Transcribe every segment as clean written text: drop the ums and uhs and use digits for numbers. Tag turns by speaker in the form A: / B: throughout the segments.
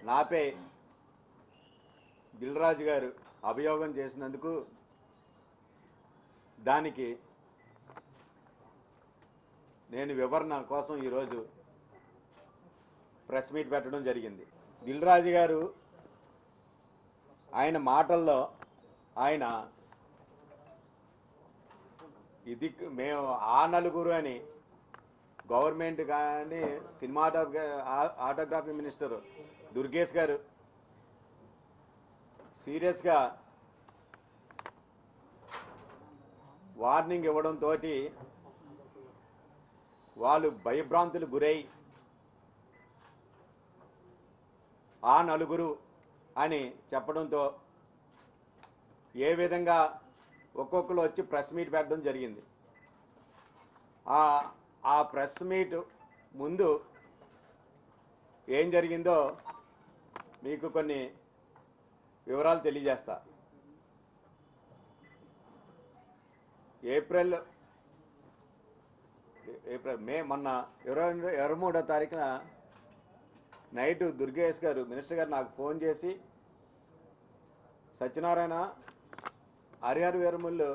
A: నాపై దిల్రాజు గారు అభియోగం చేసినందుకు దానికి నేను వివరణ కోసం ఈరోజు ప్రెస్ మీట్ పెట్టడం జరిగింది. దిల్రాజు గారు ఆయన మాటల్లో ఆయన ఇది మేము ఆ నలుగురు అని గవర్నమెంట్ కానీ ఆటోగ్రఫీ మినిస్టర్ దుర్గేష్ గారు సీరియస్గా వార్నింగ్ ఇవ్వడంతో వాళ్ళు భయభ్రాంతులు గురై ఆ నలుగురు అని చెప్పడంతో ఏ విధంగా ఒక్కొక్కరు వచ్చి ప్రెస్ మీట్ పెట్టడం జరిగింది. ఆ ప్రెస్ మీట్ ముందు ఏం జరిగిందో మీకు కొన్ని వివరాలు తెలియజేస్తా. మే మొన్న 23వ తారీఖున నైట్ దుర్గేష్ గారు మినిస్టర్ గారు నాకు ఫోన్ చేసి సత్యనారాయణ హరిహర వీరమల్లు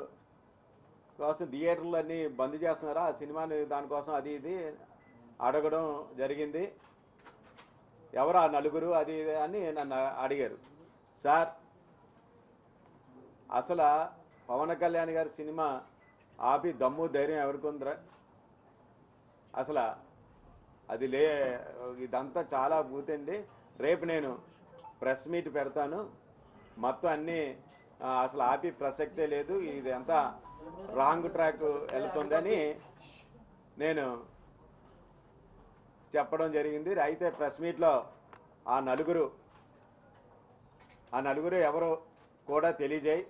A: కోసం థియేటర్లు అన్నీ బంద్ చేస్తున్నారా, ఆ సినిమాని దానికోసం అది ఇది అడగడం జరిగింది. ఎవరు ఆ నలుగురు అది ఇది అని నన్ను అడిగారు. సార్ అసలు పవన్ కళ్యాణ్ గారి సినిమా ఆపి దమ్ము ధైర్యం ఎవరికి ఉందిరా? అసలు అది ఇదంతా చాలా బూతండి. రేపు నేను ప్రెస్ మీట్ పెడతాను, మొత్తం అన్నీ అసలు ఆపి ప్రసక్తే లేదు, ఇది అంతా రాంగ్ ట్రాక్ వెళ్తుందని నేను చెప్పడం జరిగింది. అయితే ప్రెస్ మీట్లో ఆ నలుగురు ఎవరు కూడా తెలియజేయి,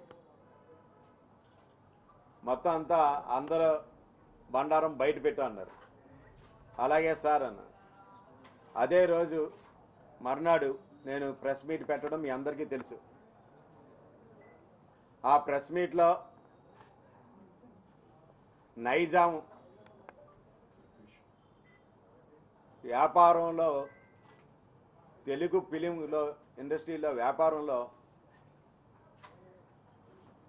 A: మొత్తం అంతా అందరూ బండారం బయట పెట్టు అన్నారు. అలాగే సార్ అన్న. అదే రోజు మర్నాడు నేను ప్రెస్ మీట్ పెట్టడం మీ అందరికీ తెలుసు. ఆ ప్రెస్ మీట్లో నైజాం వ్యాపారంలో తెలుగు ఫిలింలో ఇండస్ట్రీలో వ్యాపారంలో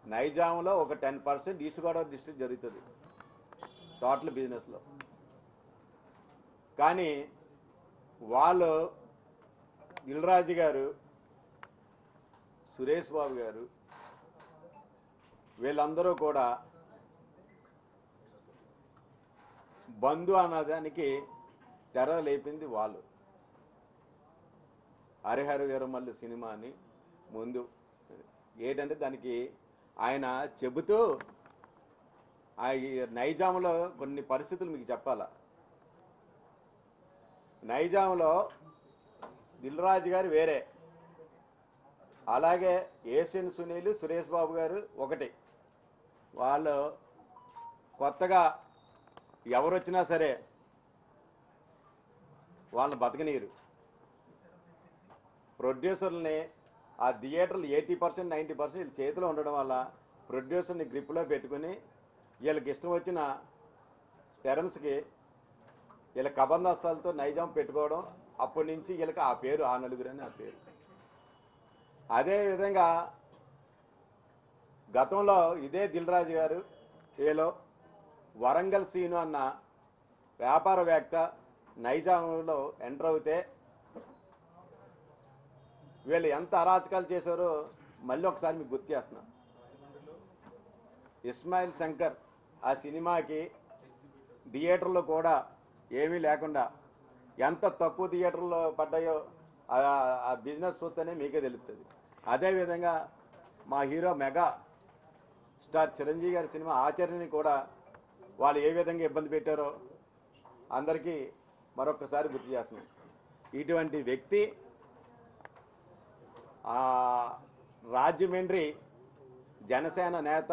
A: నైజాంలో ఒక 10% ఈస్ట్ గోదావరి డిస్ట్రిక్ట్ జరుగుతుంది టోటల్ బిజినెస్లో. కానీ వాళ్ళు దిల్రాజు గారు, సురేష్ బాబు గారు వీళ్ళందరూ కూడా బంధు అన్నదానికి తెర లేపింది వాళ్ళు. హరిహర వీరమల్లు సినిమాని ముందు ఏంటంటే దానికి ఆయన చెబుతూ నైజాంలో కొన్ని పరిస్థితులు మీకు చెప్పాలా. నైజాంలో దిల్రాజు గారు వేరే, అలాగే ఏషియన్ సునీల్, సురేష్ బాబు గారు ఒకటి. వాళ్ళు కొత్తగా ఎవరు వచ్చినా సరే వాళ్ళని బతకనీరు. ప్రొడ్యూసర్ని ఆ థియేటర్లు 80% 90% వీళ్ళ చేతిలో ఉండడం వల్ల ప్రొడ్యూసర్ని గ్రిప్లో పెట్టుకుని వీళ్ళకి ఇష్టం వచ్చిన టెరమ్స్కి వీళ్ళ కబందస్తాలతో నైజాం పెట్టుకోవడం. అప్పటి నుంచి వీళ్ళకి ఆ పేరు ఆ నలుగురు అని ఆ పేరు. అదేవిధంగా గతంలో ఇదే దిల్రాజు గారు ఏలో వరంగల్ సీను అన్న వ్యాపారవేత్త నైజాంలో ఎంటర్ అవుతే వీళ్ళు ఎంత అరాచకాలు చేశారో మళ్ళీ ఒకసారి మీకు గుర్తు చేస్తున్నా. ఇస్మాయిల్ శంకర్ ఆ సినిమాకి థియేటర్లో కూడా ఏమీ లేకుండా ఎంత తక్కువ థియేటర్లో పడ్డాయో ఆ బిజినెస్ చూస్తేనే మీకే తెలుస్తుంది. అదేవిధంగా మా హీరో మెగా స్టార్ చిరంజీవి గారి సినిమా ఆచరణని కూడా వాళ్ళు ఏ విధంగా ఇబ్బంది పెట్టారో అందరికీ మరొకసారి గుర్తు చేస్తున్నాం. ఇటువంటి వ్యక్తి రాజమండ్రి జనసేన నేత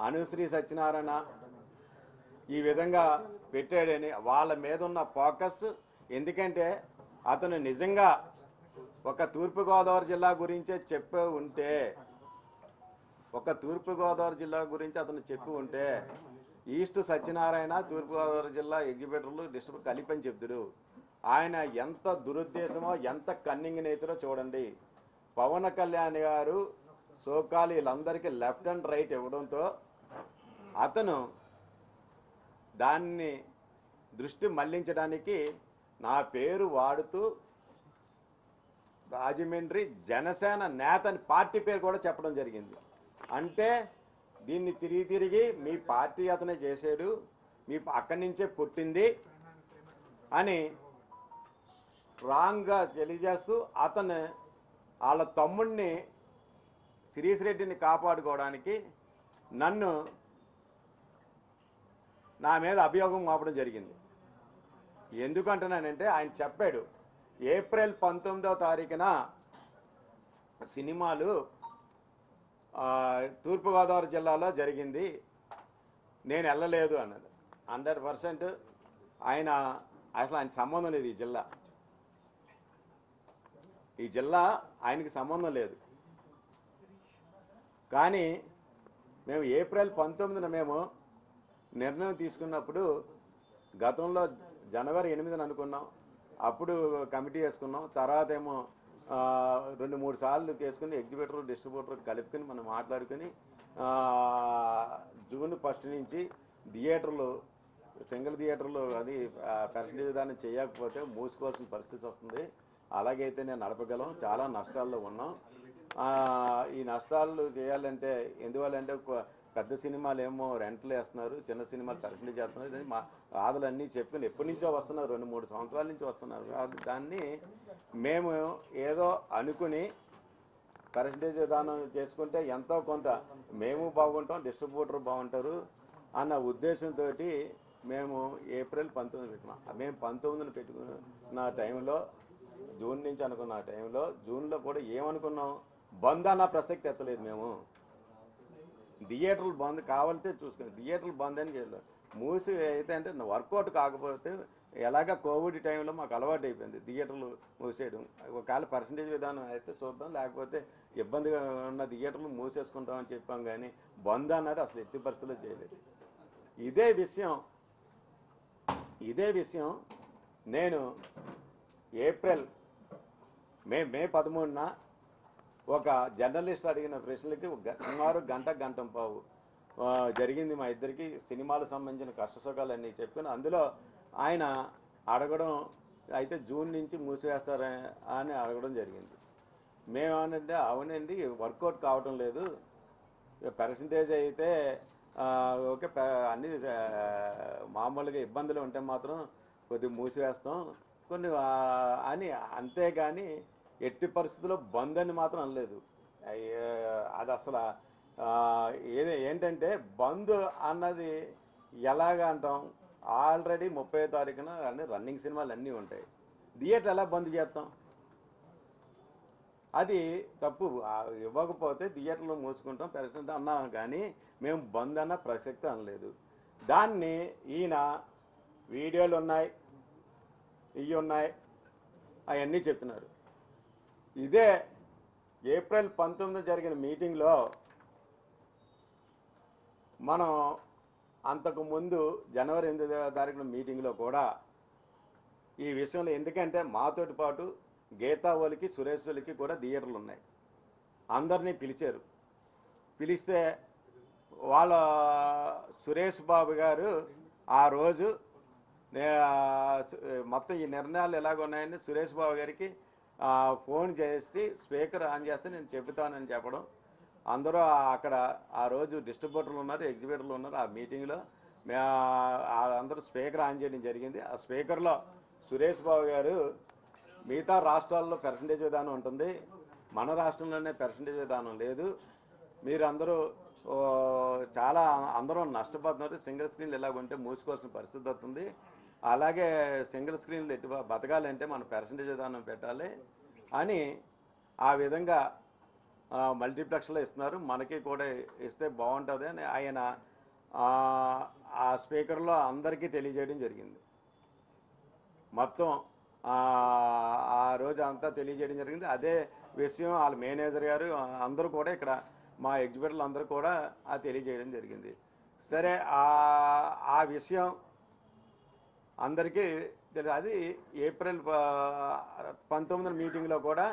A: అనుశ్రీ సత్యనారాయణ ఈ విధంగా పెట్టాడని వాళ్ళ మీద ఉన్న ఫోకస్. ఎందుకంటే అతను నిజంగా ఒక తూర్పుగోదావరి జిల్లా గురించే చెప్పి ఉంటే, అతను చెప్పి ఉంటే ఈస్ట్ సత్యనారాయణ తూర్పుగోదావరి జిల్లా ఎగ్జిబిటర్లు డిస్ట్రిబ్యూటర్ కలిపని చెప్తాడు. ఆయన ఎంత దురుద్దేశమో ఎంత కన్నింగ్ నేచరో చూడండి. పవన్ కళ్యాణ్ గారు సోకాలు వీళ్ళందరికీ లెఫ్ట్ అండ్ రైట్ ఇవ్వడంతో అతను దాన్ని దృష్టి మళ్లించడానికి నా పేరు వాడుతూ రాజమండ్రి జనసేన నేతని పార్టీ పేరు కూడా చెప్పడం జరిగింది. అంటే దీన్ని తిరిగి మీ పార్టీ అతనే చేశాడు, మీ అక్కడి నుంచే పుట్టింది అని రాంగ్గా తెలియజేస్తూ అతను వాళ్ళ తమ్ముడిని శిరీష్ రెడ్డిని కాపాడుకోవడానికి నన్ను నా మీద అభియోగం మోపడం జరిగింది. ఎందుకంటున్నానంటే ఆయన చెప్పాడు ఏప్రిల్ 19వ తారీఖున సినిమాలు తూర్పుగోదావరి జిల్లాలో జరిగింది, నేను వెళ్ళలేదు అన్నది. 100% ఆయన అసలు ఆయన సంబంధం లేదు. ఈ జిల్లా ఆయనకి సంబంధం లేదు. కానీ మేము ఏప్రిల్ 19న మేము నిర్ణయం తీసుకున్నప్పుడు గతంలో జనవరి 8న అనుకున్నాం, అప్పుడు కమిటీ వేసుకున్నాం. తర్వాత ఏమో 2-3 సార్లు చేసుకుని ఎగ్జిబిటర్ డిస్ట్రిబ్యూటర్ కలుపుకొని మనం మాట్లాడుకొని జూన్ 1 నుంచి థియేటర్లు సింగిల్ థియేటర్లు అది పర్సంటేజ్ దాన్ని చేయకపోతే మూసుకోవాల్సిన పరిస్థితి వస్తుంది. అలాగైతే నేను నడపగలం, చాలా నష్టాల్లో ఉన్నాం. ఈ నష్టాలు చేయాలంటే ఎందువల్లంటే పెద్ద సినిమాలు ఏమో రెంట్లు వేస్తున్నారు, చిన్న సినిమాలు పర్సంటేజ్ చేస్తున్నారు. మా బాధలన్నీ చెప్పుకుని ఎప్పటి నుంచో వస్తున్నారు, 2-3 సంవత్సరాల నుంచి వస్తున్నారు. దాన్ని మేము ఏదో అనుకుని పర్సంటేజ్ విధానం చేసుకుంటే ఎంతో కొంత మేము బాగుంటాం, డిస్ట్రిబ్యూటర్ బాగుంటారు అన్న ఉద్దేశంతో మేము ఏప్రిల్ 19 పెట్టుకున్నాం. మేము 19న పెట్టుకున్న టైంలో జూన్ నుంచి అనుకున్న టైంలో జూన్లో కూడా ఏమనుకున్నాం, బంద్ అన్న ప్రసక్తి ఎత్తలేదు. మేము థియేటర్లు బంద్ కావాలితే చూసుకుని థియేటర్లు బంద్ అని చేయలేదు. మూసి అయితే అంటే వర్కౌట్ కాకపోతే ఎలాగ కోవిడ్ టైంలో మాకు అలవాటు అయిపోయింది థియేటర్లు మూసేయడం. ఒకవేళ పర్సంటేజ్ విధానం అయితే చూద్దాం, లేకపోతే ఇబ్బందిగా ఉన్న థియేటర్లు మూసేసుకుంటామని చెప్పాం. కానీ బంద్ అన్నది అసలు ఎట్టి పరిస్థితుల్లో చేయలేదు. ఇదే విషయం నేను ఏప్రిల్ మే 13న ఒక జర్నలిస్ట్ అడిగిన ప్రశ్నలకి సుమారు గంట పావు జరిగింది. మా ఇద్దరికి సినిమాలకు సంబంధించిన కష్టసుఖాలన్నీ చెప్పుకుని అందులో ఆయన అడగడం అయితే జూన్ నుంచి మూసివేస్తారా అని అడగడం జరిగింది. మేమేమనంటే అవునండి వర్కౌట్ కావటం లేదు, పర్సంటేజ్ అయితే ఓకే అన్ని మామూలుగా ఇబ్బందులు ఉంటే మాత్రం కొద్దిగా మూసివేస్తాం కొన్ని అని, అంతేగాని ఎట్టి పరిస్థితుల్లో బంద్ అని మాత్రం అనలేదు. అది అసలు ఏంటంటే బంద్ అన్నది ఎలాగ అంటాం, ఆల్రెడీ 30వ తారీఖున అన్ని రన్నింగ్ సినిమాలు అన్నీ ఉంటాయి, థియేటర్ ఎలా బంద్ చేస్తాం? అది తప్పు. ఇవ్వకపోతే థియేటర్లో మూసుకుంటాం పెర్సెంట్ అన్నాం, కానీ మేము బంద్ అన్న ప్రసక్తి అనలేదు. దాన్ని ఈయన వీడియోలు ఉన్నాయి, ఇవి ఉన్నాయి, అవన్నీ చెప్తున్నారు. ఇదే ఏప్రిల్ 19 జరిగిన మీటింగ్లో మనం అంతకుముందు జనవరి 8వ తారీఖున మీటింగ్లో కూడా ఈ విషయంలో, ఎందుకంటే మాతోటి పాటు గీతా వాళ్ళకి సురేష్ వాళ్ళకి కూడా థియేటర్లు ఉన్నాయి, అందరినీ పిలిచారు. పిలిస్తే వాళ్ళ సురేష్ బాబు గారు ఆ రోజు మొత్తం ఈ నిర్ణయాలు ఎలాగున్నాయని సురేష్ బాబు గారికి ఫోన్ చేసి స్పీకర్ ఆన్ చేస్తే నేను చెబుతానని చెప్పడం, అందరూ అక్కడ ఆ రోజు డిస్ట్రిబ్యూటర్లు ఉన్నారు, ఎగ్జిబిటర్లు ఉన్నారు. ఆ మీటింగ్లో అందరూ స్పీకర్ ఆన్ చేయడం జరిగింది. ఆ స్పీకర్లో సురేష్ బాబు గారు మిగతా రాష్ట్రాల్లో పర్సంటేజ్ విధానం ఉంటుంది, మన రాష్ట్రంలోనే పర్సంటేజ్ విధానం లేదు, మీరందరూ చాలా అందరూ నష్టపోతున్నారు, సింగిల్ స్క్రీన్లు ఎలాగుంటే మూసుకోవాల్సిన పరిస్థితి వస్తుంది, అలాగే సింగిల్ స్క్రీన్లు ఎటు బతకాలంటే మనం పర్సంటేజ్ విధానం పెట్టాలి అని ఆ విధంగా మల్టీప్లెక్స్లో ఇస్తున్నారు, మనకి కూడా ఇస్తే బాగుంటుంది అని ఆయన ఆ స్పీకర్లో అందరికీ తెలియజేయడం జరిగింది. మొత్తం ఆ రోజు అంతా తెలియజేయడం జరిగింది. అదే విషయం వాళ్ళ మేనేజర్ గారు అందరూ కూడా ఇక్కడ మా ఎగ్జిబిటర్లు అందరూ కూడా తెలియజేయడం జరిగింది. సరే, ఆ విషయం అందరికీ అది ఏప్రిల్ 19 మీటింగ్లో కూడా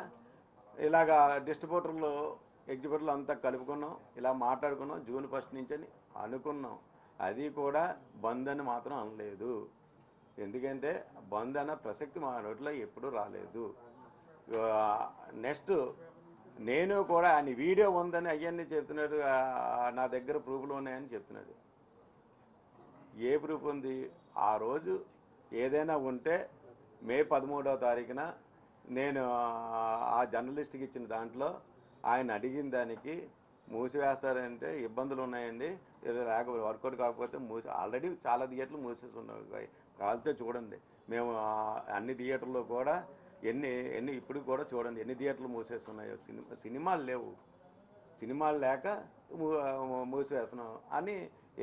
A: ఇలాగా డిస్ట్రిబ్యూటర్లు ఎగ్జిబ్యూటర్లు అంతా కలుపుకున్నాం, ఇలా మాట్లాడుకున్నాం జూన్ 1 నుంచి అని అనుకున్నాం. అది కూడా బంద్ అని మాత్రం అనలేదు. ఎందుకంటే బంద్ అన్న ప్రసక్తి మా నోట్లో ఎప్పుడూ రాలేదు. నెక్స్ట్ నేను కూడా ఆయన వీడియో ఉందని అవన్నీ చెప్తున్నాడు, నా దగ్గర ప్రూఫ్లు ఉన్నాయని చెప్తున్నాడు. ఏ ప్రూఫ్ ఉంది? ఆ రోజు ఏదైనా ఉంటే మే 13వ తారీఖున నేను ఆ జర్నలిస్ట్కి ఇచ్చిన దాంట్లో ఆయన అడిగిన దానికి మూసివేస్తారంటే ఇబ్బందులు ఉన్నాయండి, లేకపోతే వర్కౌట్ కాకపోతే ఆల్రెడీ చాలా థియేటర్లు మూసేసి ఉన్నాయి, కాలితే చూడండి. మేము అన్ని థియేటర్లో కూడా ఎన్ని ఇప్పుడు కూడా చూడండి ఎన్ని థియేటర్లు మూసేస్తున్నాయో. సినిమాలు లేవు, సినిమాలు లేక మూసివేస్తున్నాం అని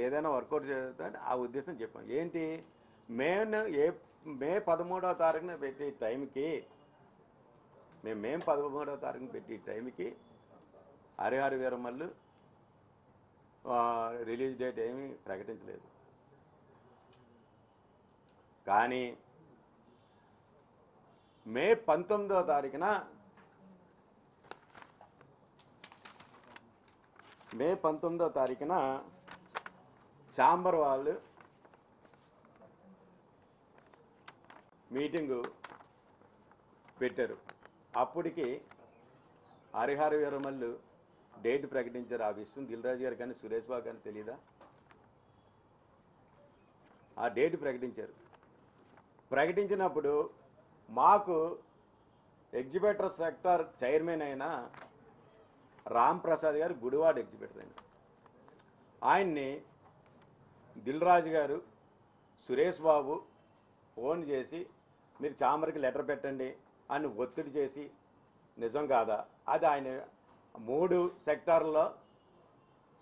A: ఏదైనా వర్కౌట్ చేస్తాను ఆ ఉద్దేశం చెప్పాం. ఏంటి మే 13వ తారీఖున పెట్టే టైంకి మే 13వ తారీఖున పెట్టే టైంకి హరిహర వీరమల్లు రిలీజ్ డేట్ ఏమీ ప్రకటించలేదు. కానీ మే 19వ తారీఖున ఛాంబర్ వాళ్ళు మీటింగు పెట్టారు. అప్పటికి హరిహర వీరమల్లు డేట్ ప్రకటించారు. ఆ విషయం దిల్రాజు గారు కానీ సురేష్ బాబు కానీ తెలీదా? ఆ డేట్ ప్రకటించారు. ప్రకటించినప్పుడు మాకు ఎగ్జిబిటర్ సెక్టార్ చైర్మన్ అయిన రామ్ ప్రసాద్ గారు గుడివాడ ఎగ్జిబిటర్ అయిన ఆయన్ని దిల్రాజు గారు సురేష్ బాబు ఫోన్ చేసి మీరు ఛాంబర్కి లెటర్ పెట్టండి అని ఒత్తిడి చేసి, నిజం కాదా అది? ఆయన 3 సెక్టార్లలో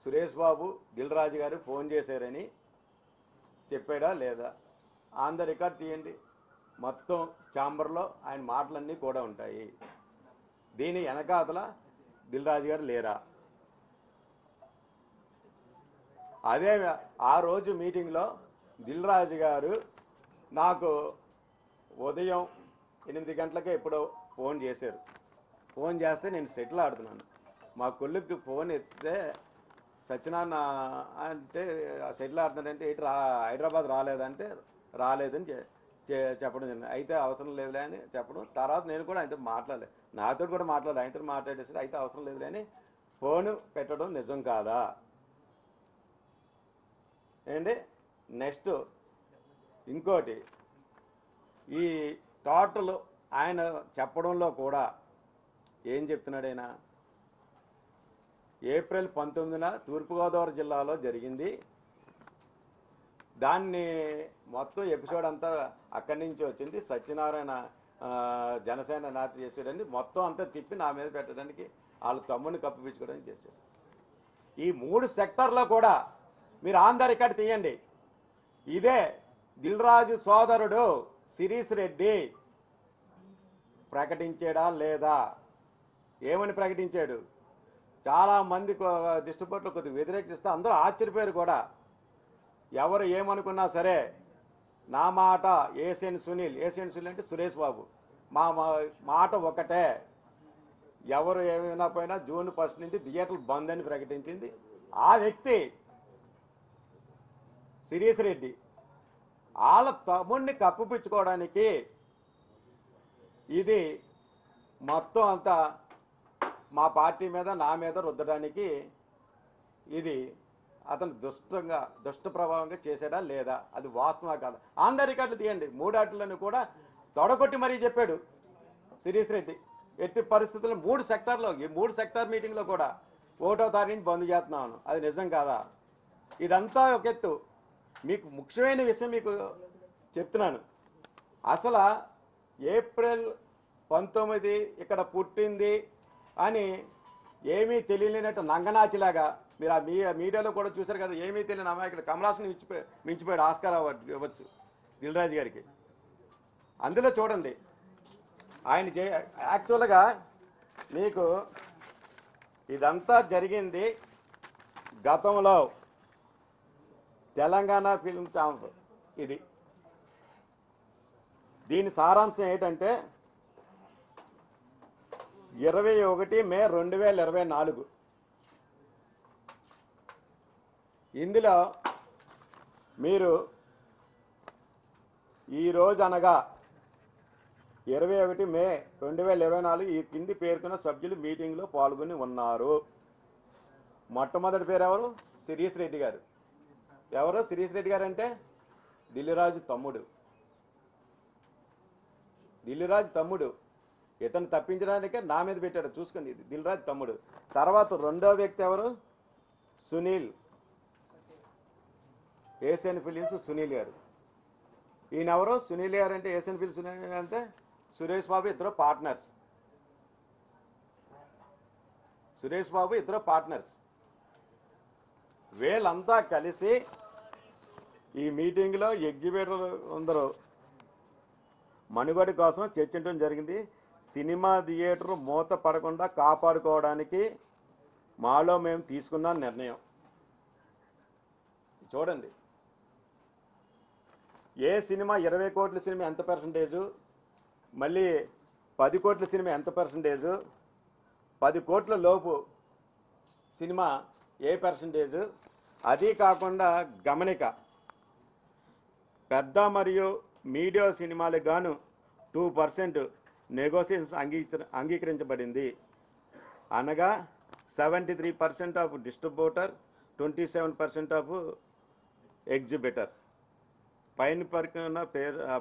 A: సురేష్ బాబు దిల్రాజు గారు ఫోన్ చేశారని చెప్పాడా లేదా? ఆన్ ద రికార్డ్ తీయండి. మొత్తం ఛాంబర్లో ఆయన మాటలన్నీ కూడా ఉంటాయి. దీని వెనకాతల దిల్రాజు గారు లేరా? అదే ఆ రోజు మీటింగ్లో దిల్రాజు గారు నాకు ఉదయం 8 గంటలకే ఎప్పుడో ఫోన్ చేశారు. ఫోన్ చేస్తే నేను సెటిల్ ఆడుతున్నాను. మా కొడుకు ఫోన్ ఎత్తితే సత్యనారాయణ అంటే సెటిల్ ఆడుతున్నాడంటే ఏంటి హైదరాబాద్ రాలేదంటే రాలేదని చెప్పడం జరిగింది. అయితే అవసరం లేదులే అని చెప్పడం. తర్వాత నేను కూడా ఆయనతో మాట్లాడలేదు, నాతో కూడా మాట్లాడలేదు, ఆయనతో మాట్లాడేసి అయితే అవసరం లేదులే అని ఫోను పెట్టడం నిజం కాదా? ఏంటి నెక్స్ట్ ఇంకోటి, ఈ టోటల్ ఆయన చెప్పడంలో కూడా ఏం చెప్తున్నాడు ఆయన? ఏప్రిల్ 19న తూర్పుగోదావరి జిల్లాలో జరిగింది, దాన్ని మొత్తం ఎపిసోడ్ అంతా అక్కడి నుంచి వచ్చింది, సత్యనారాయణ జనసేన నేత చేసాడని మొత్తం అంతా తిప్పి నా మీద పెట్టడానికి వాళ్ళ తమ్ముడిని కప్పిపించుకోవడానికి చేశాడు. ఈ 3 సెక్టార్లో కూడా మీరు ఆన్ ద రికార్డ్ తీయండి. ఇదే దిల్రాజు సోదరుడు శిరీష్ రెడ్డి ప్రకటించాడా లేదా? ఏమని ప్రకటించాడు? చాలామంది డిస్ట్రిబ్యూటర్లు కొద్దిగా వ్యతిరేకిస్తే అందరూ ఆశ్చర్యపోయారు కూడా. ఎవరు ఏమనుకున్నా సరే నా మాట ఏసియన్ సునీల్ అంటే సురేష్ బాబు, మా మాట ఒకటే. ఎవరు ఏమైనా పోయినా జూన్ 1 నుంచి థియేటర్లు బంద్ అని ప్రకటించింది ఆ వ్యక్తి శిరీష్ రెడ్డి. వాళ్ళ తమ్ముడిని కప్పిపుచ్చుకోవడానికి ఇది మొత్తం అంతా మా పార్టీ మీద నా మీద రుద్దడానికి ఇది అతను దుష్ట ప్రభావంగా చేశాడా లేదా? అది వాస్తవా కాదా? ఆన్ ద రికార్డులు తీయండి. 3 ఆటలను కూడా తొడగొట్టి మరీ చెప్పాడు శిరీష్ రెడ్డి. ఎట్టి పరిస్థితుల్లో 3 సెక్టార్లో ఈ 3 సెక్టార్ మీటింగ్లో కూడా 1వ తారీఖు నుంచి బంద్ చేస్తున్నాను. అది నిజం కాదా? ఇదంతా ఒక ఎత్తు. మీకు ముఖ్యమైన విషయం మీకు చెప్తున్నాను. అసలు ఏప్రిల్ 19 ఇక్కడ పుట్టింది అని ఏమీ తెలియలేనట్టు నంగనాచిలాగా మీరు ఆ మీడియాలో కూడా చూశారు కదా, ఏమీ తెలియని అమాయకులు కమలాసన్ మించిపోయాడు ఆస్కార్ అవార్డు ఇవ్వచ్చు దిల్రాజు గారికి. అందులో చూడండి ఆయన యాక్చువల్గా మీకు ఇదంతా జరిగింది గతంలో తెలంగాణ ఫిల్మ్ ఛాంబర్. ఇది దీని సారాంశం ఏంటంటే 21 మే 2024 ఇందులో మీరు ఈరోజు అనగా 21 మే 2024 ఈ కింది పేర్కొన్న సభ్యులు మీటింగ్లో పాల్గొని ఉన్నారు. మొట్టమొదటి పేరు ఎవరు? శిరీష్ రెడ్డి గారు. ఎవరు శిరీష్ రెడ్డి గారు అంటే దిల్లురాజు తమ్ముడు. దిల్లురాజు తమ్ముడు. ఇతను తప్పించడానికే నా మీద పెట్టాడు, చూసుకోండి. ఇది దిల్రాజు తమ్ముడు. తర్వాత రెండో వ్యక్తి ఎవరు? సునీల్, ఏషియన్ ఫిలిమ్స్ సునీల్ గారు. ఈయన ఎవరు? సునీల్ గారు అంటే ఏషియన్ ఫిలిమ్స్ సునీల్ అంటే సురేష్ బాబు ఇద్దరు పార్ట్నర్స్. సురేష్ బాబు ఇద్దరు పార్ట్నర్స్. వీళ్ళంతా కలిసి ఈ మీటింగ్లో ఎగ్జిబిటర్ అందరూ మనుగడ కోసం చర్చించడం జరిగింది. సినిమా థియేటర్ మూత పడకుండా కాపాడుకోవడానికి మాలో మేము తీసుకున్న నిర్ణయం. చూడండి, ఏ సినిమా 20 కోట్ల సినిమా ఎంత పర్సంటేజు, మళ్ళీ 10 కోట్ల సినిమా ఎంత పర్సంటేజు, 10 కోట్ల లోపు సినిమా ఏ పర్సంటేజు, అది కాకుండా గమనిక పెద్ద మరియు మీడియా సినిమాలకు గాను 2% నెగోషియేషన్స్ అంగీకరించబడింది. అనగా 73% ఆఫ్ డిస్ట్రిబ్యూటర్, 27% ఆఫ్ ఎగ్జిబిటర్. పైన పరికన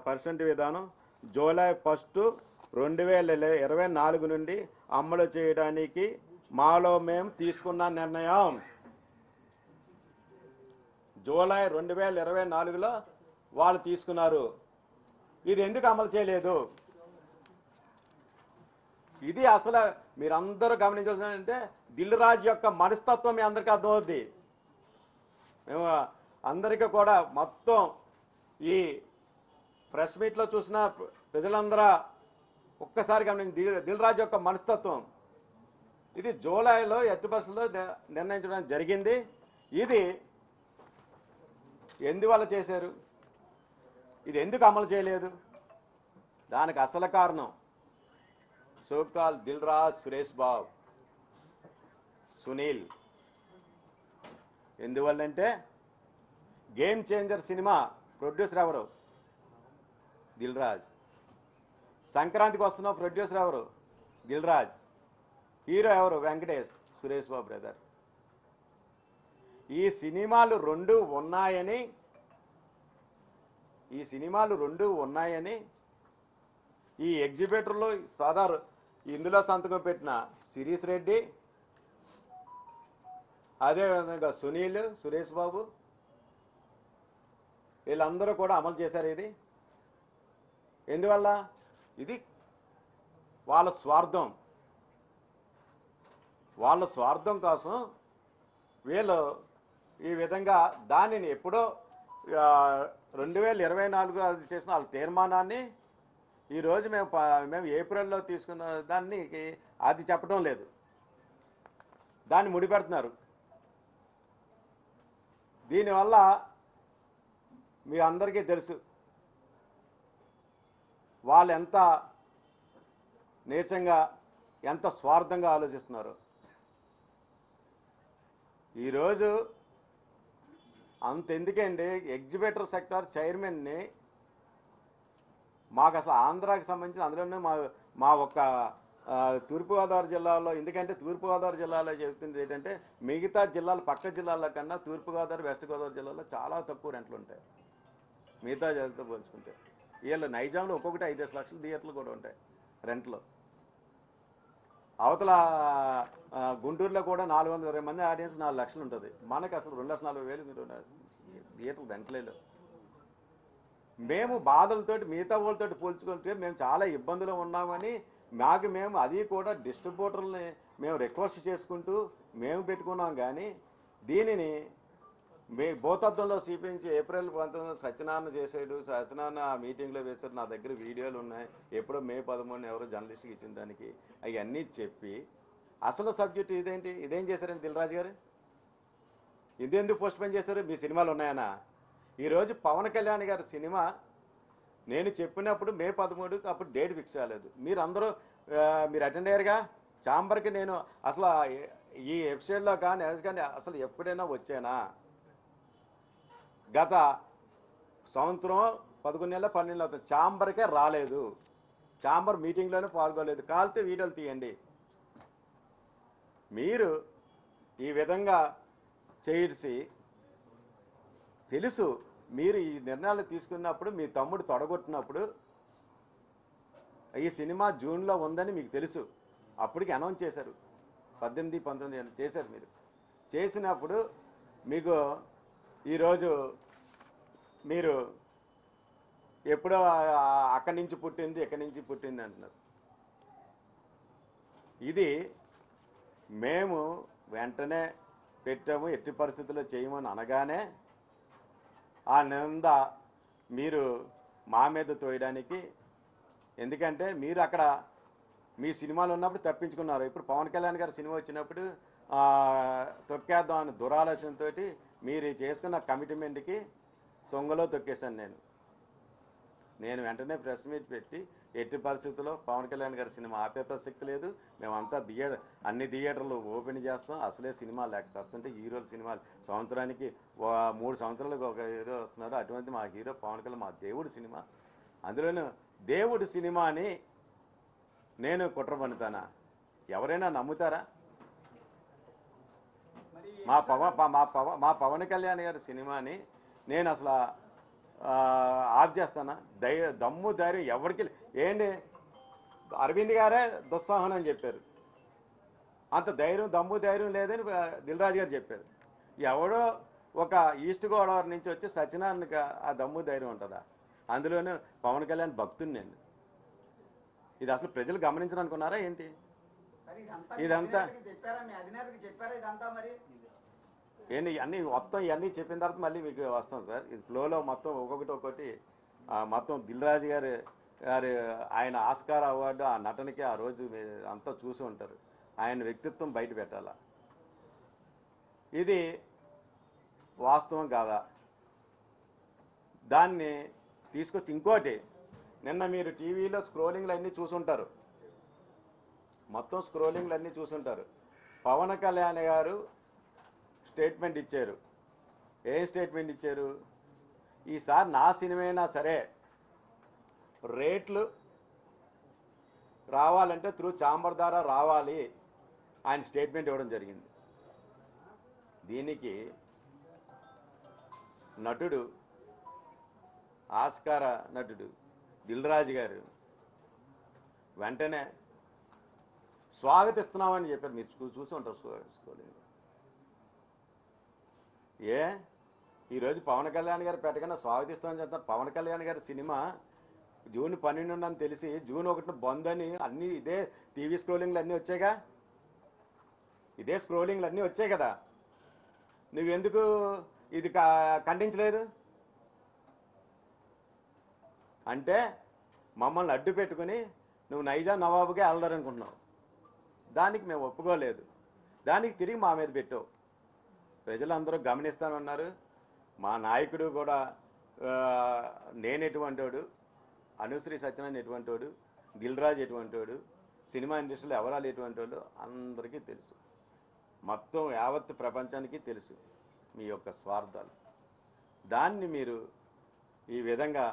A: పర్సెంట్ విధానం జూలై 1, 2024 నుండి అమలు చేయడానికి మాలో మేము తీసుకున్న నిర్ణయం. జూలై 2024లో వాళ్ళు తీసుకున్నారు. ఇది ఎందుకు అమలు చేయలేదు? ఇది అసలు మీరందరూ గమనించాల్సిందంటే దిల్రాజు యొక్క మనస్తత్వం మీ అందరికీ అర్థమవుద్ది. మేము అందరికీ కూడా మొత్తం ఈ ప్రెస్ మీట్లో చూసిన ప్రజలందరూ ఒక్కసారి గమనించి దిల్రాజు యొక్క మనస్తత్వం ఇది జూలైలో 8% నిర్ణయించడం జరిగింది. ఇది ఎందువల్ల చేశారు? ఇది ఎందుకు అమలు చేయలేదు? దానికి అసలు కారణం సోకాల్ దిల్రాజ్, సురేష్ బాబు, సునీల్. ఎందువల్లంటే గేమ్ చేంజర్ సినిమా ప్రొడ్యూసర్ ఎవరు? దిల్రాజ్. సంక్రాంతికి వస్తున్న ప్రొడ్యూసర్ ఎవరు? దిల్రాజ్. హీరో ఎవరు? వెంకటేష్, సురేష్ బాబు బ్రదర్. ఈ సినిమాలు రెండు ఉన్నాయని ఈ ఎగ్జిబిటర్లో సాధారణ ఇందులో సంతకం పెట్టిన శిరీష్ రెడ్డి, అదేవిధంగా సునీల్, సురేష్ బాబు వీళ్ళందరూ కూడా అమలు చేశారు. ఇది ఎందువల్ల? ఇది వాళ్ళ స్వార్థం కోసం వీళ్ళు ఈ విధంగా దానిని ఎప్పుడో 2024 అది చేసిన వాళ్ళ తీర్మానాన్ని ఈరోజు మేము ఏప్రిల్లో తీసుకున్న దాన్ని అది చెప్పడం లేదు, దాన్ని ముడిపెడుతున్నారు. దీనివల్ల మీ అందరికీ తెలుసు వాళ్ళు ఎంత నీచంగా, ఎంత స్వార్థంగా ఆలోచిస్తున్నారు. ఈరోజు అంతెందుకండి, ఎగ్జిబిటర్ సెక్టార్ చైర్మన్ని మాకు అసలు ఆంధ్రాకి సంబంధించి అందులోనే మా ఒక్క తూర్పుగోదావరి జిల్లాలో, ఎందుకంటే తూర్పుగోదావరి జిల్లాలో చెబుతుంది ఏంటంటే మిగతా జిల్లాలు పక్క జిల్లాల కన్నా తూర్పుగోదావరి, వెస్ట్ గోదావరి జిల్లాలో చాలా తక్కువ రెంట్లు ఉంటాయి మిగతా జిల్లాతో పోల్చుకుంటే. వీళ్ళు నైజాంలో ఒక్కొక్కటి 5 లక్షల థియేటర్లు కూడా ఉంటాయి రెంట్లో. అవతల గుంటూరులో కూడా 420 మంది ఆడియన్స్ 4 లక్షలు ఉంటుంది. మనకు అసలు 2,40,000 మీరు థియేటర్లు రెంట్లేలో. మేము బాధలతోటి మిగతా వాళ్ళతోటి పోల్చుకుంటే మేము చాలా ఇబ్బందులు ఉన్నామని మేము అది కూడా డిస్ట్రిబ్యూటర్లని మేము రిక్వెస్ట్ చేసుకుంటూ మేము పెట్టుకున్నాం. కానీ దీనిని భూతత్వంలో చూపించి ఏప్రిల్ 19 సత్యనారాయణ చేసాడు. సత్యనారాయణ ఆ మీటింగ్లో వేశారు, నా దగ్గర వీడియోలు ఉన్నాయి, ఎప్పుడో మే 13 ఎవరో జర్నలిస్ట్కి ఇచ్చిన దానికి అవన్నీ చెప్పి అసలు సబ్జెక్టు ఇదేం చేశారండి దిల్రాజు గారు? ఇదెందుకు పోస్ట్ పోన్ చేశారు? మీ సినిమాలు ఉన్నాయనా? ఈరోజు పవన్ కళ్యాణ్ గారి సినిమా నేను చెప్పినప్పుడు మే 13కి అప్పుడు డేట్ ఫిక్స్ అవ్వలేదు. మీరు అందరూ మీరు అటెండ్ అయ్యారుగా ఛాంబర్కి. నేను అసలు ఈ ఎపిసోడ్లో కానీ అసలు ఎప్పుడైనా వచ్చానా? గత సంవత్సరం 11 నెలల 12 నెలలు అవుతుంది ఛాంబర్కే రాలేదు. ఛాంబర్ మీటింగ్లోనే పాల్గొలేదు. కాలితే వీడియోలు తీయండి. మీరు ఈ విధంగా చేసి తెలుసు, మీరు ఈ నిర్ణయాలు తీసుకున్నప్పుడు మీ తమ్ముడు తొడగొట్టినప్పుడు ఈ సినిమా జూన్లో ఉందని మీకు తెలుసు. అప్పటికి అనౌన్స్ చేశారు. 18, 19 చేశారు. మీరు చేసినప్పుడు మీకు ఈరోజు మీరు ఎప్పుడో అక్కడి నుంచి పుట్టింది ఇక్కడి నుంచి పుట్టింది అంటున్నారు. ఇది మేము వెంటనే పెట్టాము, ఎట్టి పరిస్థితుల్లో చేయమని అనగానే ఆ నింద మీరు మా మీద తోయడానికి. ఎందుకంటే మీరు అక్కడ మీ సినిమాలు ఉన్నప్పుడు తప్పించుకున్నారు. ఇప్పుడు పవన్ కళ్యాణ్ గారి సినిమా వచ్చినప్పుడు తొక్కేద్దాం అనే దురాలోచనతో మీరు చేసుకున్న కమిట్మెంట్కి తొంగలో తొక్కేశాను. నేను వెంటనే ప్రెస్ మీట్ పెట్టి ఎట్టి పరిస్థితుల్లో పవన్ కళ్యాణ్ గారి సినిమా ఆపే ప్రసక్తి లేదు, మేమంతా అన్ని థియేటర్లు ఓపెన్ చేస్తాం, అసలే సినిమా లేకపోతే హీరోల సినిమాలు సంవత్సరానికి 3 సంవత్సరాలకు ఒక హీరో వస్తున్నారు. అటువంటి మా హీరో పవన్ కళ్యాణ్ మా దేవుడి సినిమా. అందులోనూ దేవుడి సినిమాని నేను కుట్ర పన్నుతానా? ఎవరైనా నమ్ముతారా? మా పవన్ కళ్యాణ్ గారి సినిమాని నేను అసలు ఆఫ్ చేస్తానా? దమ్ము ధైర్యం ఎవరికి ఏంటి? అరవింద్ గారే దుస్సాహనం అని చెప్పారు. అంత దమ్ము ధైర్యం లేదని దిల్ రాజు గారు చెప్పారు. ఎవడో ఒక ఈస్ట్ గోదావరి నుంచి వచ్చి సత్యనారాయణకి ఆ దమ్ము ధైర్యం ఉంటుందా? అందులోనూ పవన్ కళ్యాణ్ భక్తుని నేను. ఇది అసలు ప్రజలు గమనించనుకున్నారా ఏంటి? ఇదంతా ఏంటి అన్నీ మొత్తం ఇవన్నీ చెప్పిన తర్వాత మళ్ళీ మీకు వస్తాం సార్. ఇది ఫ్లోలో మొత్తం ఒక్కొక్కటి మొత్తం దిల్ రాజు గారు ఆయన ఆస్కార్ అవార్డు ఆ నటనకి ఆ రోజు అంతా చూసి ఉంటారు. ఆయన వ్యక్తిత్వం బయట పెట్టాలా? ఇది వాస్తవం కాదా? దాన్ని తీసుకొచ్చి ఇంకోటి, నిన్న మీరు టీవీలో స్క్రోలింగ్లు అన్నీ చూసుంటారు, మొత్తం స్క్రోలింగ్లు అన్నీ చూసుంటారు. పవన్ కళ్యాణ్ గారు స్టేట్మెంట్ ఇచ్చారు. ఏం స్టేట్మెంట్ ఇచ్చారు? ఈసారి నా సినిమా అయినా సరే రేట్లు రావాలంటే త్రూ ఛాంబర్ ద్వారా రావాలి ఆయన స్టేట్మెంట్ ఇవ్వడం జరిగింది. దీనికి నటుడు ఆస్కార నటుడు దిల్ రాజు గారు వెంటనే స్వాగతిస్తున్నామని చెప్పారు. మీరు చూసి ఉంటారు. ఈరోజు పవన్ కళ్యాణ్ గారు పెట్టగానే స్వాగతిస్తామని చెప్తారు. పవన్ కళ్యాణ్ గారి సినిమా జూన్ 12 అని తెలిసి జూన్ 1 బంద్ అని అన్నీ ఇదే టీవీ స్క్రోలింగ్లు అన్నీ వచ్చాయిగా, ఇదే స్క్రోలింగ్లు అన్నీ వచ్చాయి కదా. నువ్వెందుకు ఇది ఖండించలేదు? అంటే మమ్మల్ని అడ్డు పెట్టుకుని నువ్వు నైజాం నవాబుకే వెళ్దారనుకుంటున్నావు. దానికి మేము ఒప్పుకోలేదు. దానికి తిరిగి మా మీద పెట్టావు. ప్రజలందరూ గమనిస్తామన్నారు. మా నాయకుడు కూడా నేను ఎటువంటి వాడు, అనుశ్రీ సత్యనారాయణ ఎటువంటి వాడు, దిల్ రాజు ఎటువంటి వాడు, సినిమా ఇండస్ట్రీలో ఎవరాలు ఎటువంటి వాళ్ళు అందరికీ తెలుసు. మొత్తం యావత్ ప్రపంచానికి తెలుసు మీ యొక్క స్వార్థాలు. దాన్ని మీరు ఈ విధంగా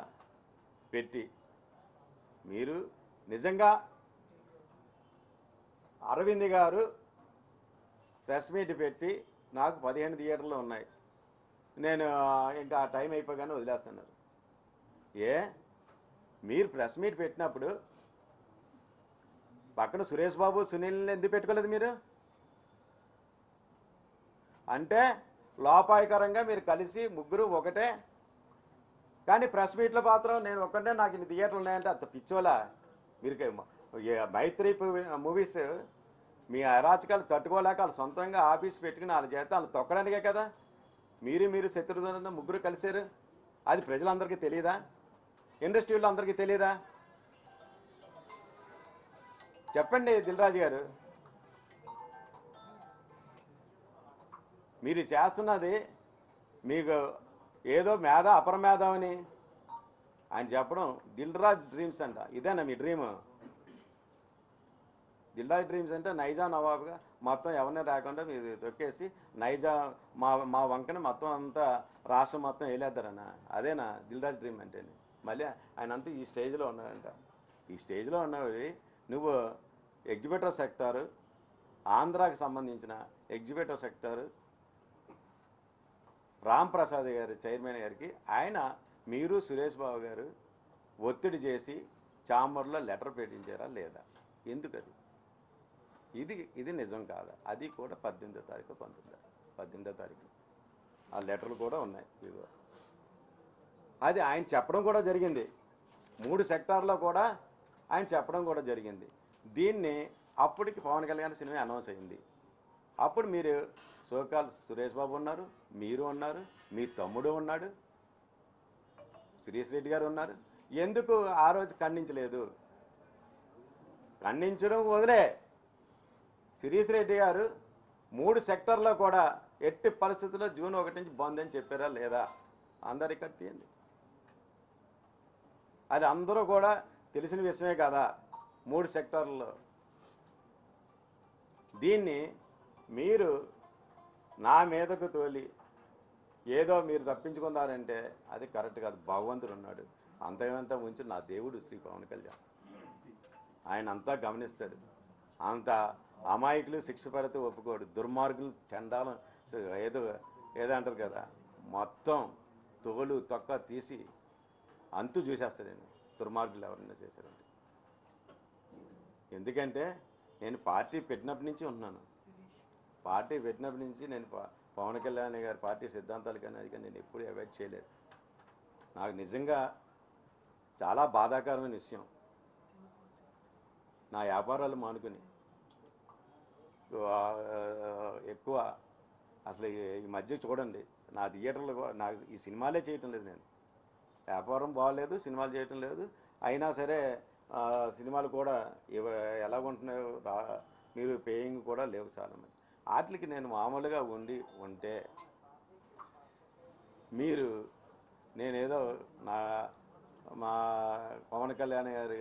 A: పెట్టి మీరు నిజంగా అరవింద్ గారు ప్రెస్ మీట్ పెట్టి నాకు 15 థియేటర్లు ఉన్నాయి, నేను ఇంకా టైం అయిపోగానే వదిలేస్తున్నారు. మీరు ప్రెస్ మీట్ పెట్టినప్పుడు పక్కన సురేష్ బాబు సునీల్ని ఎందుకు పెట్టుకోలేదు మీరు? అంటే లోపాయకరంగా మీరు కలిసి ముగ్గురు ఒకటే. కానీ ప్రెస్ మీట్లో మాత్రం నేను ఒక్కటే నాకు ఇన్ని థియేటర్లు ఉన్నాయంటే అంత పిచ్చోలా మీరు? మైత్రి మూవీస్ మీ అరాచకాలు తట్టుకోలేక వాళ్ళు సొంతంగా ఆఫీస్ పెట్టుకుని వాళ్ళ చేత వాళ్ళు తొక్కడానికే కదా మీరు శత్రుఘ్న ముగ్గురు కలిశారు. అది ప్రజలందరికీ తెలియదా? ఇండస్ట్రీలో అందరికీ తెలియదా? చెప్పండి దిల్ రాజు గారు. మీరు చేస్తున్నది మీకు ఏదో అపరమేధం అని ఆయన చెప్పడం దిల్ రాజ్ డ్రీమ్స్ అంట. ఇదేనా మీ డ్రీమ్? దిల్ రాజ్ డ్రీమ్స్ అంటే నైజా నవాబ్గా మొత్తం ఎవరిని రాకుండా మీరు తొక్కేసి నైజా మా వంకని మొత్తం అంతా రాష్ట్రం మొత్తం వేలేద్దారన్న. అదేనా దిల్ రాజ్ డ్రీమ్ అంటే? మళ్ళీ ఆయన అంతా ఈ స్టేజ్లో ఉన్నాడంట. ఈ స్టేజ్లో ఉన్నవి నువ్వు ఎగ్జిబిటర్ సెక్టారు, ఆంధ్రాకి సంబంధించిన ఎగ్జిబిటర్ సెక్టారు రామ్ ప్రసాద్ గారు చైర్మన్ గారికి ఆయన మీరు సురేష్ బాబు గారు ఒత్తిడి చేసి ఛాంబర్లో లెటర్ పెట్టించారా లేదా? ఎందుకది? ఇది నిజం కాదా? అది కూడా 18వ తారీఖు 18వ తారీఖు ఆ లెటర్లు కూడా ఉన్నాయి. ఇదిగో అది ఆయన చెప్పడం కూడా జరిగింది. 3 సెక్టార్లో కూడా ఆయన చెప్పడం కూడా జరిగింది. దీన్ని అప్పటికి పవన్ కళ్యాణ్ సినిమా అనౌన్స్ అయింది. అప్పుడు మీరు సోకాల్ సురేష్ బాబు ఉన్నారు, మీరు ఉన్నారు, మీ తమ్ముడు ఉన్నాడు, శిరీష్ రెడ్డి గారు ఉన్నారు. ఎందుకు ఆ రోజు ఖండించలేదు? ఖండించడం వదిలే, శిరీష్ రెడ్డి గారు 3 సెక్టార్లో కూడా ఎట్టి పరిస్థితుల్లో జూన్ 1 నుంచి బంద్ అని చెప్పారా లేదా? అందరు ఇక్కడ తీయండి. అది అందరూ కూడా తెలిసిన విషయమే కదా. 3 సెక్టార్లలో దీన్ని మీరు నా మీదకు తోలి ఏదో మీరు తప్పించుకుందారంటే అది కరెక్ట్ కాదు. భగవంతుడు ఉన్నాడు, అంతేమంతా ఉంచి నా దేవుడు శ్రీ పవన్ కళ్యాణ్, ఆయన అంతా గమనిస్తాడు. అంత అమాయకులు శిక్ష పెడితే ఒప్పుకోడు, దుర్మార్గులు చండాలం ఏదో అంటారు కదా, మొత్తం తోలు తొక్క తీసి అంతు చూసేస్తాడండి దుర్మార్గులు ఎవరైనా చేశారంటే. ఎందుకంటే నేను పార్టీ పెట్టినప్పటి నుంచి ఉన్నాను. పార్టీ పెట్టినప్పటి నుంచి నేను పవన్ కళ్యాణ్ గారి పార్టీ సిద్ధాంతాలు కానీ అది కానీ నేను ఎప్పుడూ అవాయిడ్ చేయలేదు. నాకు నిజంగా చాలా బాధాకరమైన విషయం, నా వ్యాపారాలు మానుకుని ఎక్కువ అసలు ఈ మధ్య చూడండి నా థియేటర్లు నాకు ఈ సినిమాలే చేయటం లేదు. నేను వ్యాపారం బాగలేదు, సినిమాలు చేయటం లేదు. అయినా సరే సినిమాలు కూడా ఎలాగుంటున్నాయో మీరు పేయింగ్ కూడా లేవు చాలామంది. వాటికి నేను మామూలుగా ఉంటే మీరు నేనేదో మా పవన్ కళ్యాణ్ గారి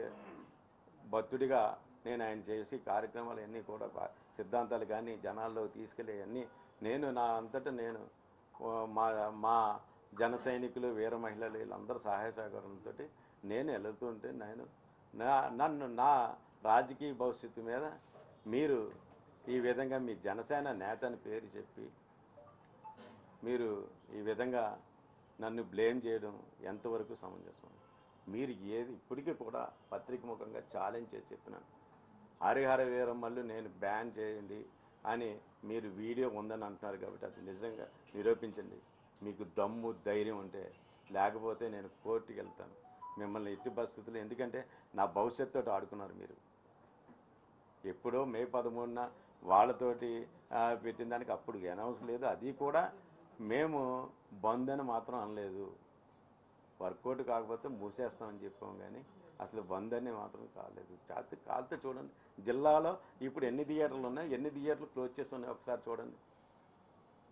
A: భక్తుడిగా నేను ఆయన చేసి కార్యక్రమాలు అన్నీ కూడా సిద్ధాంతాలు కానీ జనాల్లో తీసుకెళ్ళే అన్నీ నేను నా అంతటా నేను మా జన సైనికులు వీర మహిళలు వీళ్ళందరూ సహాయ సహకారంతో నేను వెళుతుంటే నన్ను నా రాజకీయ భవిష్యత్తు మీద మీరు ఈ విధంగా మీ జనసేన నేత అని పేరు చెప్పి మీరు ఈ విధంగా నన్ను బ్లేమ్ చేయడం ఎంతవరకు సమంజసం? మీరు ఇప్పటికీ కూడా పత్రిక ముఖంగా ఛాలెంజ్ చేసి చెప్తున్నాను, హరిహర వీరమ్మలు నేను బ్యాన్ చేయండి అని మీరు వీడియో ఉందని అంటున్నారు కాబట్టి అది నిజంగా నిరూపించండి. మీకు దమ్ము ధైర్యం ఉంటే, లేకపోతే నేను కోర్టుకి వెళ్తాను మిమ్మల్ని ఎట్టి పరిస్థితుల్లో. ఎందుకంటే నా భవిష్యత్తుతో ఆడుకున్నారు మీరు. ఎప్పుడో మే 13న వాళ్ళతోటి పెట్టిన దానికి అప్పుడు అనౌన్స్ లేదు. అది కూడా మేము బంద్ అని మాత్రం అనలేదు, వర్కౌట్ కాకపోతే మూసేస్తామని చెప్పాం. కానీ అసలు బంద్ అని మాత్రం కాలేదు. కాలితే చూడండి జిల్లాలో ఇప్పుడు ఎన్ని థియేటర్లు ఉన్నాయి, ఎన్ని థియేటర్లు క్లోజ్ చేసి ఉన్నాయి ఒకసారి చూడండి.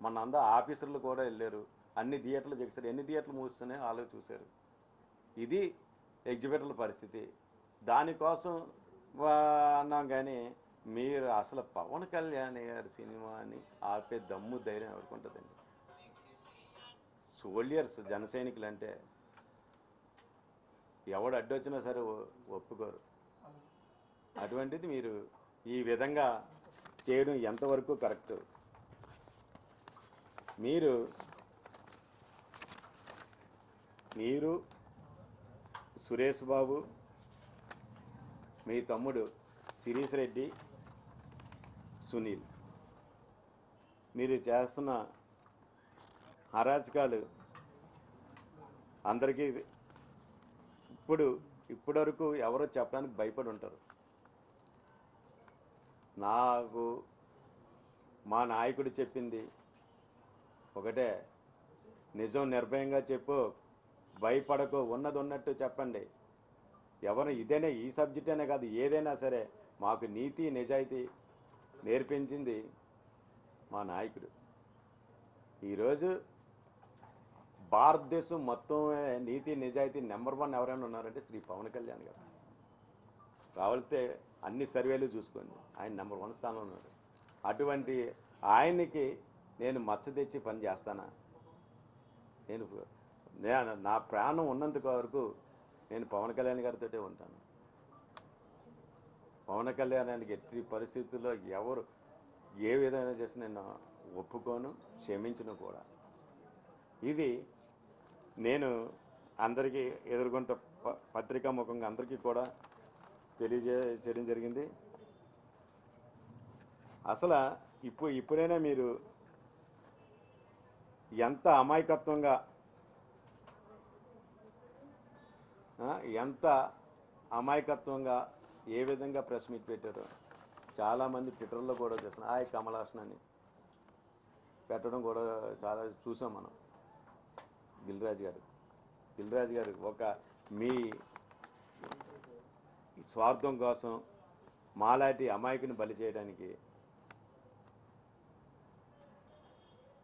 A: మన అందరూ ఆఫీసర్లు కూడా వెళ్ళారు, అన్ని థియేటర్లు చేశారు, ఎన్ని థియేటర్లు మూస్తున్నాయో వాళ్ళు చూశారు. ఇది ఎగ్జిబిటర్ల పరిస్థితి. దానికోసం అన్నాం. కానీ మీరు అసలు పవన్ కళ్యాణ్ గారి సినిమాని ఆపే దమ్ము ధైర్యం ఎవరికి ఉంటుందండి? సోల్జర్స్ జన సైనికులు అంటే ఎవడు అడ్డొచ్చినా సరే ఒప్పుకోరు. అటువంటిది మీరు ఈ విధంగా చేయడం ఎంతవరకు కరెక్ట్? మీరు సురేష్ బాబు, మీ తమ్ముడు శిరీష్ రెడ్డి, సునీల్ మీరు చేస్తున్న అరాచకాలు అందరికీ ఇప్పటివరకు ఎవరో చెప్పడానికి భయపడి ఉంటారు. నాకు మా నాయకుడు చెప్పింది ఒకటే, నిజం నిర్భయంగా చెప్పు, భయపడకు, ఉన్నది ఉన్నట్టు చెప్పండి. ఎవరు ఇదేనే ఈ సబ్జెక్ట్ అనే కాదు, ఏదైనా సరే మాకు నీతి నిజాయితీ నేర్పించింది మా నాయకుడు. ఈరోజు భారతదేశం మొత్తం నీతి నిజాయితీ నెంబర్ 1 ఎవరైనా ఉన్నారంటే శ్రీ పవన్ కళ్యాణ్ గారు. కావాలితే అన్ని సర్వేలు చూసుకోండి, ఆయన నెంబర్ 1 స్థానంలో ఉన్నారు. అటువంటి ఆయనకి నేను మచ్చ తెచ్చి పని చేస్తానా? నేను నా ప్రాణం ఉన్నంత వరకు నేను పవన్ కళ్యాణ్ గారితో ఉంటాను. పవన్ కళ్యాణానికి ఎట్టి పరిస్థితుల్లో ఎవరు ఏ విధంగా చేసి నేను ఒప్పుకోను, క్షమించను కూడా. ఇది నేను అందరికీ ఎదుర్కొంట పత్రికా ముఖంగా అందరికీ కూడా తెలియజేయడం జరిగింది. అసలు ఇప్పుడైనా మీరు ఎంత అమాయకత్వంగా ఏ విధంగా ప్రెస్ మీట్ పెట్టారో చాలామంది ట్విట్టర్లో కూడా చేస్తున్నారు. హాయ్ కమలాసన్ అని పెట్టడం కూడా చాలా చూసాం మనం. దిల్రాజు గారు ఒక మీ స్వార్థం కోసం మాలాంటి అమాయకుని బలి చేయడానికి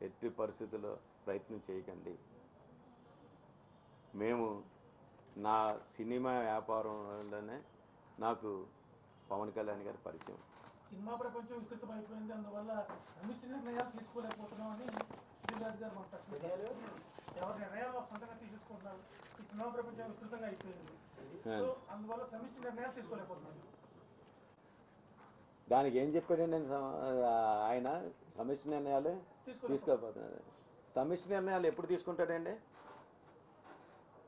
A: ఎట్టి పరిస్థితుల్లో ప్రయత్నం చేయకండి. మేము నా సినిమా వ్యాపారంలోనే నాకు పవన్ కళ్యాణ్ గారి పరిచయం.
B: సినిమా ప్రపంచం విస్తృతమైపోయింది, అందువల్ల సమిష్టి నిర్ణయాలు తీసుకోలేకపోతున్నామని దిల్రాజు గారు మాట్లాడుతున్నారు. ఎవరి నిర్ణయాలు సొంతంగా తీసుకుంటున్నారు. ఈ సినిమా ప్రపంచం విస్తృతంగా అయిపోయింది, అందువల్ల సమిష్టి నిర్ణయాలు తీసుకోలేకపోతున్నారు.
A: దానికి ఏం చెప్పాడండి ఆయన? సమిష్టి నిర్ణయాలు తీసుకోకపోతున్నాడు. సమిష్టి నిర్ణయాలు ఎప్పుడు తీసుకుంటాడండి?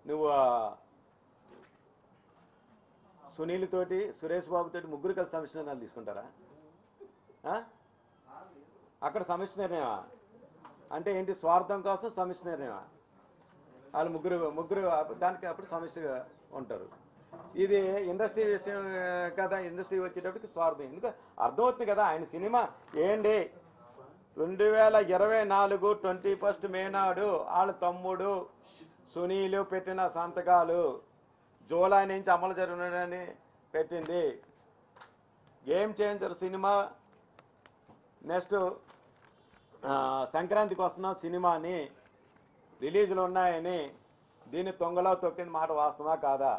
A: నువ్వు సునీల్ తోటి, సురేష్ బాబు తోటి ముగ్గురు కలిసి సమిష్టి నిర్ణయాలు తీసుకుంటారా? అక్కడ సమిష్టి నిర్ణయమా అంటే ఏంటి? స్వార్థం కోసం సమిష్టి నిర్ణయమా? వాళ్ళు ముగ్గురు దానికి అప్పుడు సమిష్టిగా ఉంటారు. ఇది ఇండస్ట్రీ విషయం కదా. ఇండస్ట్రీ వచ్చేటప్పటికి స్వార్థం ఎందుకు అర్థమవుతుంది కదా. ఆయన సినిమా ఏంటి 2024 21 మే నాడు వాళ్ళ తమ్ముడు సునీలు పెట్టిన సంతకాలు జూలై నుంచి అమలు జరగనని పెట్టింది. గేమ్ చేంజర్ సినిమా నెక్స్ట్ సంక్రాంతికి వస్తున్న సినిమాని రిలీజులు ఉన్నాయని దీన్ని తొంగలో తొక్కింది మాట వాస్తవా కాదా?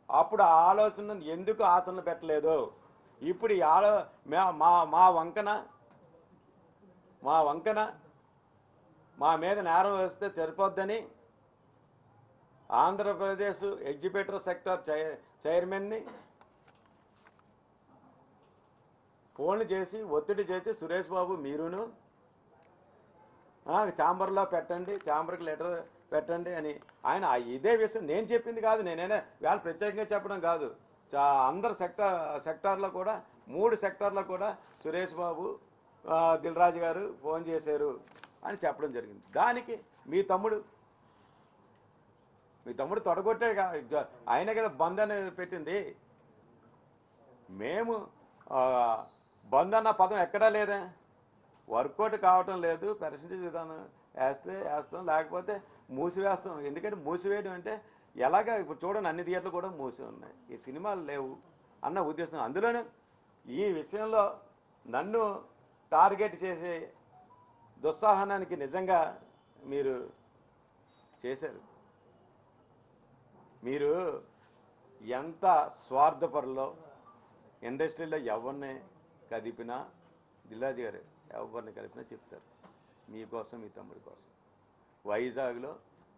A: అప్పుడు ఆ ఆలోచన ఎందుకు ఆచరణ పెట్టలేదు? ఇప్పుడు మా వంకన మా మీద నేరం వేస్తే సరిపోద్దని ఆంధ్రప్రదేశ్ ఎగ్జిబిటర్ సెక్టర్ చైర్మన్ని ఫోన్లు చేసి ఒత్తిడి చేసి సురేష్ బాబు మీరును ఛాంబర్లో పెట్టండి, ఛాంబర్కి లెటర్ పెట్టండి అని ఆయన ఇదే విషయం నేను చెప్పింది కాదు. నేనైనా వాళ్ళు ప్రత్యేకంగా చెప్పడం కాదు. అందరు సెక్టార్లో కూడా 3 సెక్టార్లో కూడా సురేష్ బాబు దిల్రాజు గారు ఫోన్ చేశారు అని చెప్పడం జరిగింది. దానికి మీ తమ్ముడు తొడగొట్టే ఆయనే కదా బంద్ అని పెట్టింది. మేము బంద్ అన్న పదం ఎక్కడా లేదా, వర్కౌట్ కావటం లేదు. పర్సంటేజ్ విధానం వేస్తాం, లేకపోతే మూసివేస్తాం. ఎందుకంటే మూసివేయడం అంటే ఎలాగా ఇప్పుడు చూడండి, అన్ని థియేటర్లు కూడా మూసి ఉన్నాయి, ఈ సినిమాలు లేవు అన్న ఉద్దేశం. అందులోనే ఈ విషయంలో నన్ను టార్గెట్ చేసే దుస్సాహనానికి నిజంగా మీరు చేశారు. మీరు ఎంత స్వార్థపరులో ఇండస్ట్రీలో ఎవరిని కదిపినా దిల్రాజు గారు ఎవరిని కలిపినా చెప్తారు మీకోసం, మీ తమ్ముడి కోసం. వైజాగ్లో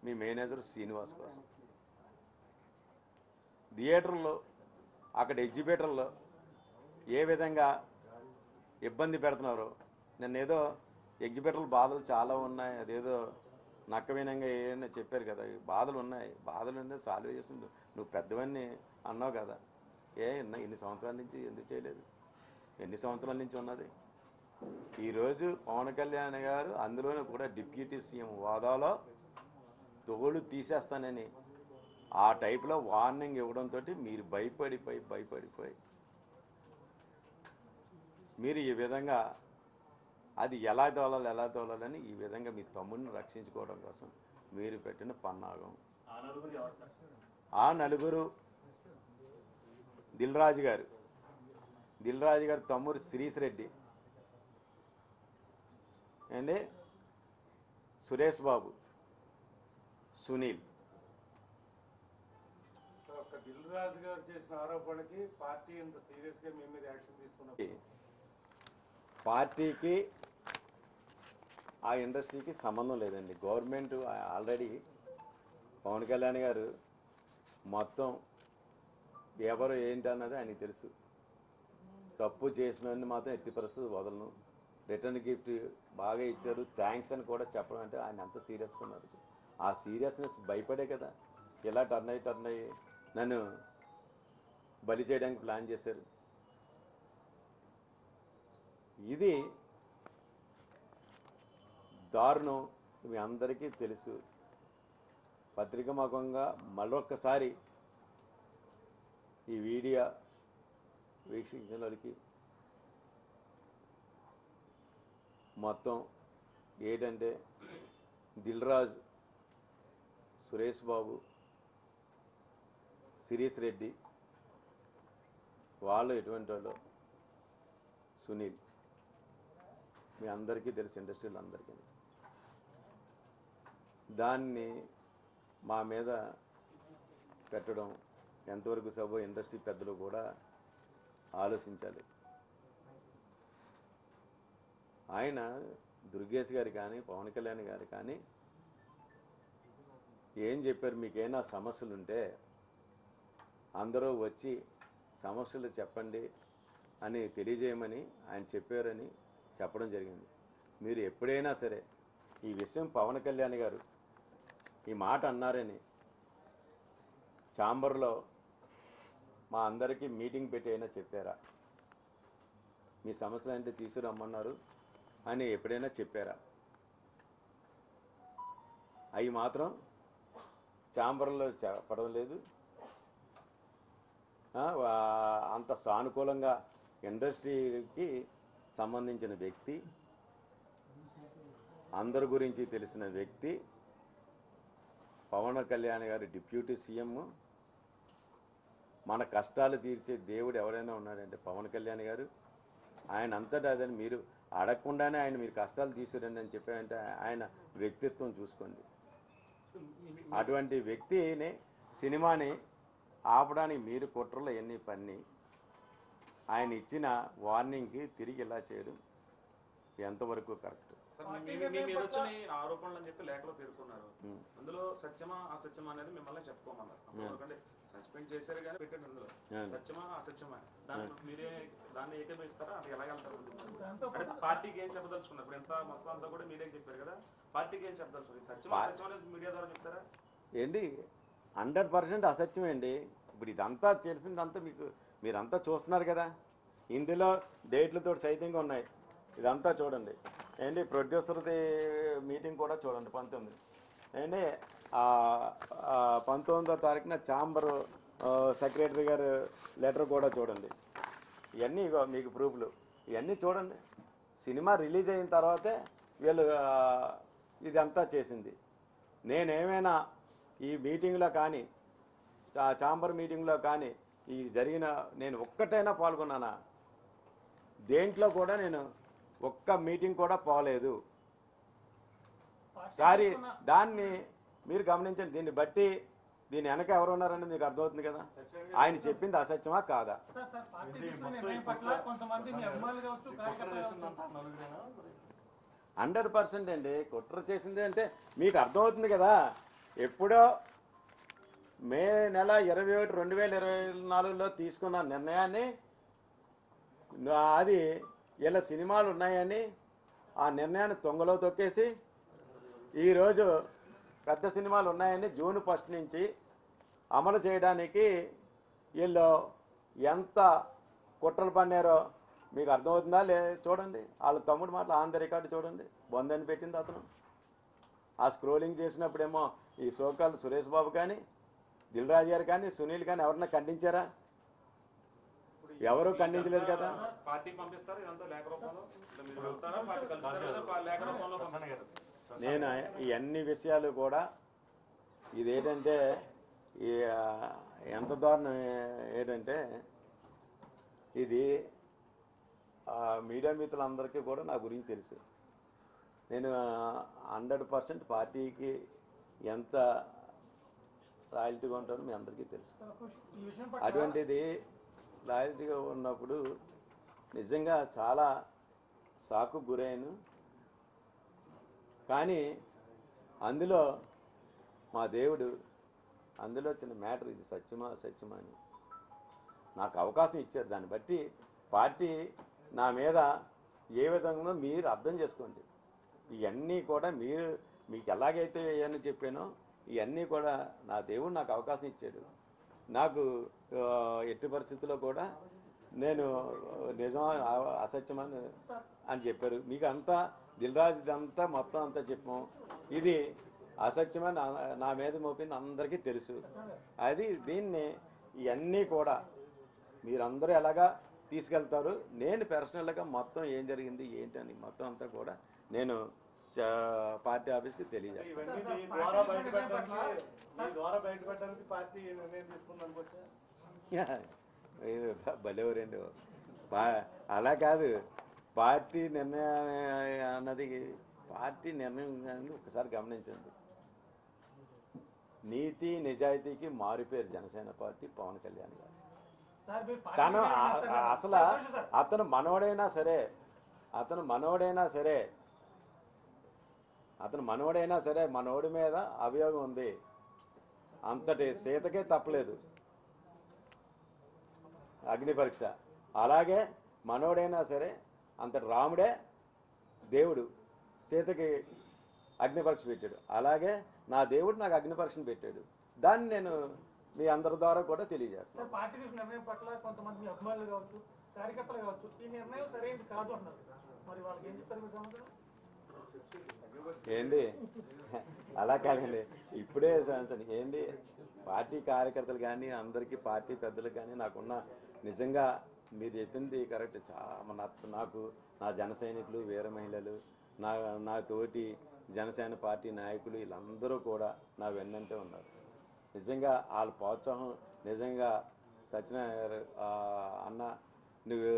A: మీ మేనేజర్ శ్రీనివాస్ కోసం, థియేటర్లో అక్కడ ఎగ్జిబిటర్లో ఏ విధంగా ఇబ్బంది పెడుతున్నారో. నిన్నేదో ఎగ్జిబిటర్ల బాధలు చాలా ఉన్నాయి, అదేదో నక్కవినంగా ఏమైనా చెప్పారు కదా. బాధలు ఉన్నాయి, బాధలు ఉన్నాయి, సాల్వ్ చేస్తుంది. నువ్వు పెద్దవన్నీ అన్నావు కదా, ఎన్ని సంవత్సరాల నుంచి ఎందుకు చేయలేదు? ఎన్ని సంవత్సరాల నుంచి ఉన్నది? ఈరోజు పవన్ కళ్యాణ్ గారు అందులోనే కూడా డిప్యూటీ సీఎం హోదాలో తోలు తీసేస్తానని ఆ టైప్లో వార్నింగ్ ఇవ్వడంతో మీరు భయపడిపోయి మీరు ఈ విధంగా అది ఎలా తోలాలని ఈ విధంగా మీ తమ్ముడిని రక్షించుకోవడం కోసం మీరు పెట్టిన పన్నాగం. ఆ నలుగురు దిల్రాజు గారు తమ్ముడు శిరీష్ రెడ్డి అండి, సురేష్ బాబు, సునీల్.
C: ఒక దిల్ రాజు గారు చేసిన ఆరోపణకి పార్టీ ఇంత సీరియస్ గా మీ మీద యాక్షన్ తీసుకున్నప్పుడు
A: పార్టీకి ఆ ఇండస్ట్రీకి సంబంధం లేదండి. గవర్నమెంట్ ఆల్రెడీ పవన్ కళ్యాణ్ గారు మొత్తం ఎవరు ఏంటన్నది ఆయనకి తెలుసు. తప్పు చేసిన మాత్రం ఎట్టి పరిస్థితి వదలను. రిటర్న్ గిఫ్ట్ బాగా ఇచ్చారు, థ్యాంక్స్ అని కూడా చెప్పడం అంటే ఆయన ఎంత సీరియస్గా ఉన్నారు. ఆ సీరియస్నెస్ భయపడే కదా ఇలా టర్న్ అయ్యి నన్ను బలి చేయడానికి ప్లాన్ చేశారు. ఇది దారుణం, మీ అందరికీ తెలుసు. పత్రికాముఖంగా మరొక్కసారి ఈ వీడియో వీక్షించిన వాళ్ళకి మొత్తం ఏంటంటే దిల్ రాజు, సురేష్ బాబు, శిరీష్ రెడ్డి వాళ్ళు ఎటువంటి వాళ్ళు, సునీల్ మీ అందరికీ తెలుసు, ఇండస్ట్రీలో అందరికీ. దాన్ని మా మీద పెట్టడం ఎంతవరకు సభ ఇండస్ట్రీ పెద్దలు కూడా ఆలోచించాలి. ఆయన దుర్గేష్ గారు కానీ పవన్ కళ్యాణ్ గారు కానీ ఏం చెప్పారు, మీకేమైనా సమస్యలు ఉంటే అందరూ వచ్చి సమస్యలు చెప్పండి అని తెలియజేయమని ఆయన చెప్పారని చెప్పడం జరిగింది. మీరు ఎప్పుడైనా సరే ఈ విషయం పవన్ కళ్యాణ్ గారు ఈ మాట అన్నారని ఛాంబర్లో మా అందరికీ మీటింగ్ పెట్టి అయినా చెప్పారా? మీ సమస్యలు అంటే తీసుకురమ్మన్నారు అని ఎప్పుడైనా చెప్పారా? అవి మాత్రం ఛాంబర్లో చెప్పడం లేదు. అంత సానుకూలంగా ఇండస్ట్రీకి సంబంధించిన వ్యక్తి, అందరి గురించి తెలిసిన వ్యక్తి, పవన్ కళ్యాణ్ గారి డిప్యూటీ సీఎం. మన కష్టాలు తీర్చే దేవుడు ఎవరైనా ఉన్నాడంటే పవన్ కళ్యాణ్ గారు. ఆయన అంతటా అదని మీరు అడగకుండానే ఆయన మీరు కష్టాలు తీసుకురండి అని చెప్పారంటే ఆయన వ్యక్తిత్వం చూసుకోండి. అటువంటి వ్యక్తిని సినిమాని ఆపడానికి మీరు కుట్రలు ఎన్ని పన్ని ఆయన ఇచ్చిన వార్నింగ్కి తిరిగి ఇలా చేయడం ఎంతవరకు కరెక్ట్?
D: ఆరోపణలు అని చెప్పి లేఖలో పేర్కొన్నారు. అందులో సత్యమా అసత్యమా అనేది మిమ్మల్ని చెప్పుకోమన్నారు. సస్పెండ్ చేశారు కానీ పెట్టండి, అందులో సత్యమా అసత్యమా దాన్ని ఏకీభవిస్తారా? అది ఎలా వెళ్తారు? అంటే పార్టీకి ఏం చెప్పదలుచుకున్నారు? ఇప్పుడు ఎంత మొత్తం అంతా కూడా మీడియాకి చెప్పారు కదా, పార్టీకి ఏం చెప్పదలుచుకున్నారు? సత్యమా అసత్యం అనేది మీడియా ద్వారా చెప్తారా?
A: ఏంటి 100% అసత్యమేండి. ఇప్పుడు ఇదంతా తెలిసిందంతా మీరంతా చూస్తున్నారు కదా, ఇందులో డేట్లతో సైతంగా ఉన్నాయి. ఇదంతా చూడండి. ఏంటి ప్రొడ్యూసర్ది మీటింగ్ కూడా చూడండి 19. ఏంటి 19వ తారీఖున ఛాంబర్ సెక్రటరీ గారు లెటర్ కూడా చూడండి. ఇవన్నీ మీకు ప్రూఫ్లు ఇవన్నీ చూడండి. సినిమా రిలీజ్ అయిన తర్వాతే వీళ్ళు ఇదంతా చేసింది. నేనేమైనా ఈ మీటింగ్లో కానీ ఛాంబర్ మీటింగ్లో కానీ ఈ జరిగిన నేను ఒక్కటైనా పాల్గొన్నానా? దేంట్లో కూడా నేను ఒక్క మీటింగ్ కూడా పోలేదు. సారీ, దాన్ని మీరు గమనించండి. దీన్ని బట్టి దీని వెనక ఎవరు ఉన్నారని మీకు అర్థమవుతుంది కదా. ఆయన చెప్పింది అసత్యమా కాదా? 100% అండి. కుట్ర చేసింది అంటే మీకు అర్థమవుతుంది కదా. ఎప్పుడో మే నెల 21, 2024లో తీసుకున్న నిర్ణయాన్ని అది ఇలా సినిమాలు ఉన్నాయని ఆ నిర్ణయాన్ని తొంగలో తొక్కేసి ఈరోజు పెద్ద సినిమాలు ఉన్నాయని జూన్ 1 నుంచి అమలు చేయడానికి వీళ్ళు ఎంత కుట్రలు పన్నారో మీకు అర్థమవుతుందా? చూడండి. వాళ్ళ తమ్ముడు మాటలు ఆన్ ద రికార్డు చూడండి. బొందని పెట్టింది అతను. ఆ స్క్రోలింగ్ చేసినప్పుడేమో ఈ సోకాల్ సురేష్ బాబు కానీ దిల్ రాజు గారు కానీ సునీల్ కానీ ఎవరన్నా ఖండించారా? ఎవరు ఖండించలేదు కదా. నేను ఈ అన్ని విషయాలు కూడా ఇదేంటంటే ఎంత దారుణం ఏంటంటే ఇది మీడియా మిత్రులందరికీ కూడా నా గురించి తెలుసు. నేను 100% పార్టీకి ఎంత లాయల్టీగా ఉంటారో మీ అందరికీ తెలుసు.
B: ఈ విషయం పట్ల
A: అటువంటిది లాయల్టీగా ఉన్నప్పుడు నిజంగా చాలా షాకు గురైను. కానీ అందులో మా దేవుడు అందులో చిన్న మ్యాటర్, ఇది సత్యమా అసత్యమా అని నాకు అవకాశం ఇచ్చారు. దాన్ని బట్టి పార్టీ నా మీద ఏ విధంగా మీరు అర్థం చేసుకోండి. ఇవన్నీ కూడా మీకు ఎలాగైతే ఇవన్నీ చెప్పానో ఇవన్నీ కూడా నా దేవుడు నాకు అవకాశం ఇచ్చాడు. నాకు ఎట్టి పరిస్థితుల్లో కూడా నేను నిజమా అసత్యమని అని చెప్పారు. మీకు అంతా దిల్రాజు ఇదంతా మొత్తం అంతా చెప్పాం. ఇది అసత్యమని నా మీద మోపింది అందరికీ తెలుసు. దీన్ని ఇవన్నీ కూడా మీరందరూ ఎలాగా తీసుకెళ్తారు, నేను పర్సనల్గా మొత్తం ఏం జరిగింది ఏంటని మొత్తం అంతా కూడా నేను పార్టీ ఆఫీస్కి తెలియజేస్తాను.
C: ఇవన్నీ మీ ద్వారా బయటపెట్టడానికి పార్టీ నిర్ణయం తీసుకుంది అనుకోవచ్చా?
A: భలేవరండి. అలా కాదు, పార్టీ నిర్ణయం అన్నది పార్టీ నిర్ణయం కానీ ఒకసారి గమనించండి. నీతి నిజాయితీకి మారిపోయారు జనసేన పార్టీ పవన్ కళ్యాణ్ గారు. తను అసలు అతను మనోడైనా సరే మనోడి మీద అభియోగం ఉంది. అంతటి సీతకే తప్పలేదు అగ్ని పరీక్ష. అలాగే మనోడైనా సరే అంతటి రాముడే దేవుడు సీతకి అగ్ని పరీక్ష పెట్టాడు. అలాగే నా దేవుడు నాకు అగ్ని పరీక్షను పెట్టాడు. దాన్ని నేను మీ అందరి ద్వారా కూడా తెలియజేస్తాను.
B: పార్టీ తీసుకున్న నిర్ణయం పట్ల కొంతమంది అభిమానులు కావచ్చు, కార్యకర్తలు కావచ్చు, ఈ నిర్ణయం సరైనది కాదు అన్నారు. మరి వాళ్ళకి ఏం చెప్తారు మీ సమాధానం?
A: ఏంటి అలా కాదండి, ఇప్పుడే ఏంటి పార్టీ కార్యకర్తలు కానీ అందరికీ పార్టీ పెద్దలకు కానీ నాకున్న నిజంగా మీరు చెప్పింది కరెక్ట్. నాకు నా జన సైనికులు, వీర మహిళలు, నా తోటి జనసేన పార్టీ నాయకులు వీళ్ళందరూ కూడా నా వెన్నంటే ఉన్నారు. నిజంగా వాళ్ళ ప్రోత్సాహం నిజంగా సత్యనారాయణ అన్న నువ్వు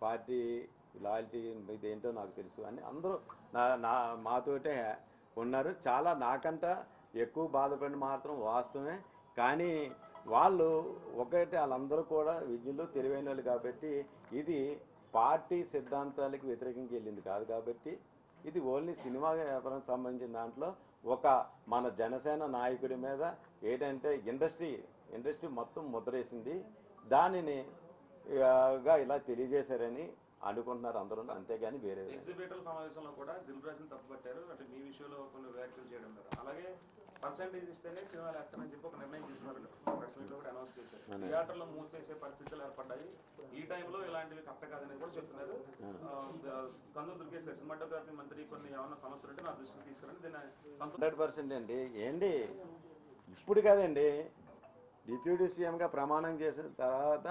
A: పార్టీ లాయల్టీ ఇదేంటో నాకు తెలుసు అని అందరూ మాతోటే ఉన్నారు. చాలా నాకంట ఎక్కువ బాధపడిన మాత్రం వాస్తవమే. కానీ వాళ్ళు వాళ్ళందరూ కూడా విద్యులు తెలివైన వాళ్ళు కాబట్టి ఇది పార్టీ సిద్ధాంతాలకు వ్యతిరేకంగా వెళ్ళింది కాదు. కాబట్టి ఇది ఓన్లీ సినిమా వ్యాపారం సంబంధించిన దాంట్లో మన జనసేన నాయకుడి మీద ఏంటంటే ఇండస్ట్రీ మొత్తం ముద్రేసింది. దానిని ఇలా తెలియజేశారని అనుకుంటున్నారు అందరూ, అంతేగాని వేరే.
D: ఎగ్జిబిటర్ సమావేశంలో కూడా దిల్రాజుని తప్పుపట్టారు. అంటే మీ విషయంలో కొన్ని వ్యాఖ్యలు చేయడం కదా. అలాగే పర్సెంటేజ్ ఇస్తేనే సినిమాలు వేస్తానని చెప్పి ఒక నిర్ణయం తీసుకున్నారు. ప్రెస్ మీట్ లో కూడా అనౌన్స్ చేశారు. థియేటర్లో మూసేసే పరిస్థితులు ఏర్పడ్డాయి. ఈ టైంలో ఇలాంటివి కరెక్ట్ కాదని కూడా చెప్తున్నారు. కందులు దుర్గేష్ సినిమాటోగ్రఫీ మంత్రి కొన్ని ఏమైనా సమస్యలు ఉంటే నా దృష్టికి తీసుకురండి. దీన్ని
A: 100% అండి. ఏంటి ఇప్పుడు కాదండి, డిప్యూటీ సీఎంగా ప్రమాణం చేసిన తర్వాత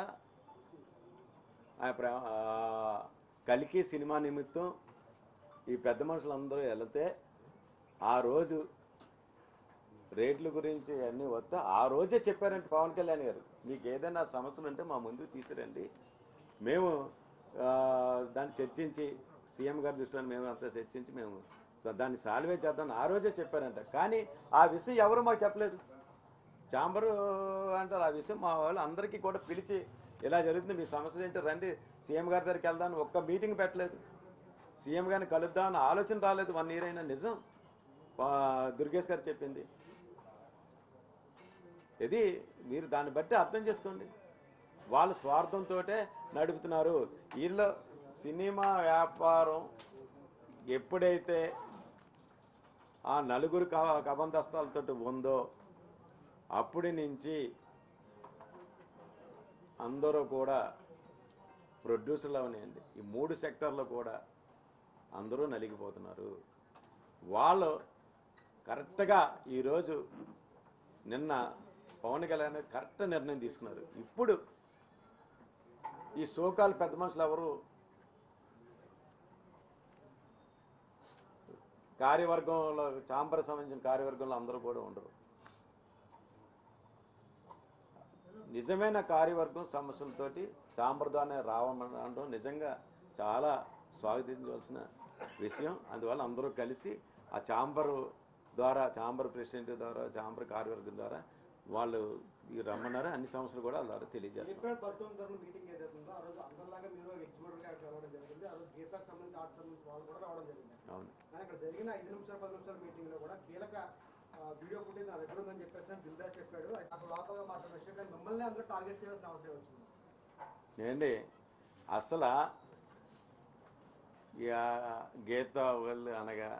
A: కలికి సినిమా నిమిత్తం ఈ పెద్ద మనుషులందరూ వెళితే ఆ రోజు రేట్ల గురించి అన్నీ వస్తే ఆ రోజే చెప్పారంటే పవన్ కళ్యాణ్ గారు, మీకు ఏదైనా సమస్యలు ఉంటే మా ముందుకు తీసుకురండి, మేము దాన్ని చర్చించి సీఎం గారి దృష్టిలో మేము అంతా చర్చించి మేము దాన్ని సాల్వే చేద్దాం ఆ రోజే చెప్పారంట. కానీ ఆ విషయం ఎవరు మాకు చెప్పలేదు. ఛాంబరు అంటారు ఆ విషయం మా వాళ్ళు అందరికీ కూడా పిలిచి ఇలా జరుగుతుంది, మీ సమస్యలు ఏంటో రండి సీఎం గారి దగ్గరికి వెళ్దామని ఒక్క మీటింగ్ పెట్టలేదు. సీఎం గారిని కలుద్దామని ఆలోచన రాలేదు. 1 year అయినా. నిజం దుర్గేష్ గారు చెప్పింది ఇది. మీరు దాన్ని బట్టి అర్థం చేసుకోండి. వాళ్ళు స్వార్థంతో నడుపుతున్నారు. వీళ్ళు సినిమా వ్యాపారం ఎప్పుడైతే ఆ నలుగురు కబందస్తాలతో ఉందో అప్పటి నుంచి అందరూ కూడా ప్రొడ్యూసర్లు అవనండి ఈ 3 సెక్టర్లో కూడా అందరూ నలిగిపోతున్నారు. వాళ్ళు కరెక్ట్గా ఈరోజు నిన్న పవన్ కళ్యాణ్ కరెక్ట్ నిర్ణయం తీసుకున్నారు. ఇప్పుడు ఈ సోకాల్ పెద్ద మనుషులు ఎవరు కార్యవర్గంలో ఛాంబర్ సంబంధించిన కార్యవర్గంలో అందరూ కూడా ఉండరు. నిజమైన కార్యవర్గం సమస్యలతోటి ఛాంబర్ ద్వారానే రావడం నిజంగా చాలా స్వాగతించవలసిన విషయం. అందువల్ల అందరూ కలిసి ఆ ఛాంబరు ద్వారా ఛాంబర్ ప్రెసిడెంట్ ద్వారా ఛాంబర్ కార్యవర్గం ద్వారా వాళ్ళు రమ్మన్నారు. అన్ని సమస్యలు కూడా వాళ్ళ ద్వారా తెలియజేస్తారు.
E: ఏప్రిల్ 19 మీటింగ్ ఏదైతే ఉందో ఆ రోజు అందరిలాగా మీరు ఎగ్జిక్యూటివ్గా రావడం జరిగింది. ఆ రోజు గీతాకు సంబంధించి ఆర్ట్స్ సంబంధించి వాళ్ళు కూడా రావడం జరిగింది.
A: అవును.
E: కానీ ఇక్కడ జరిగిన 5 నిమిషాలు 10 నిమిషాల మీటింగ్లో కూడా కీలక వీడియో ఫుటేజ్ నా దగ్గర ఉందని చెప్పేసి దిల్రాజ్ చెప్పాడు. అక్కడ లోకల్గా మాట్లాడిన విషయం కానీ మిమ్మల్ని అందులో టార్గెట్ చేయాల్సిన అవసరం వచ్చింది.
A: ఏంటి అసలు గీత వాళ్ళు అనగా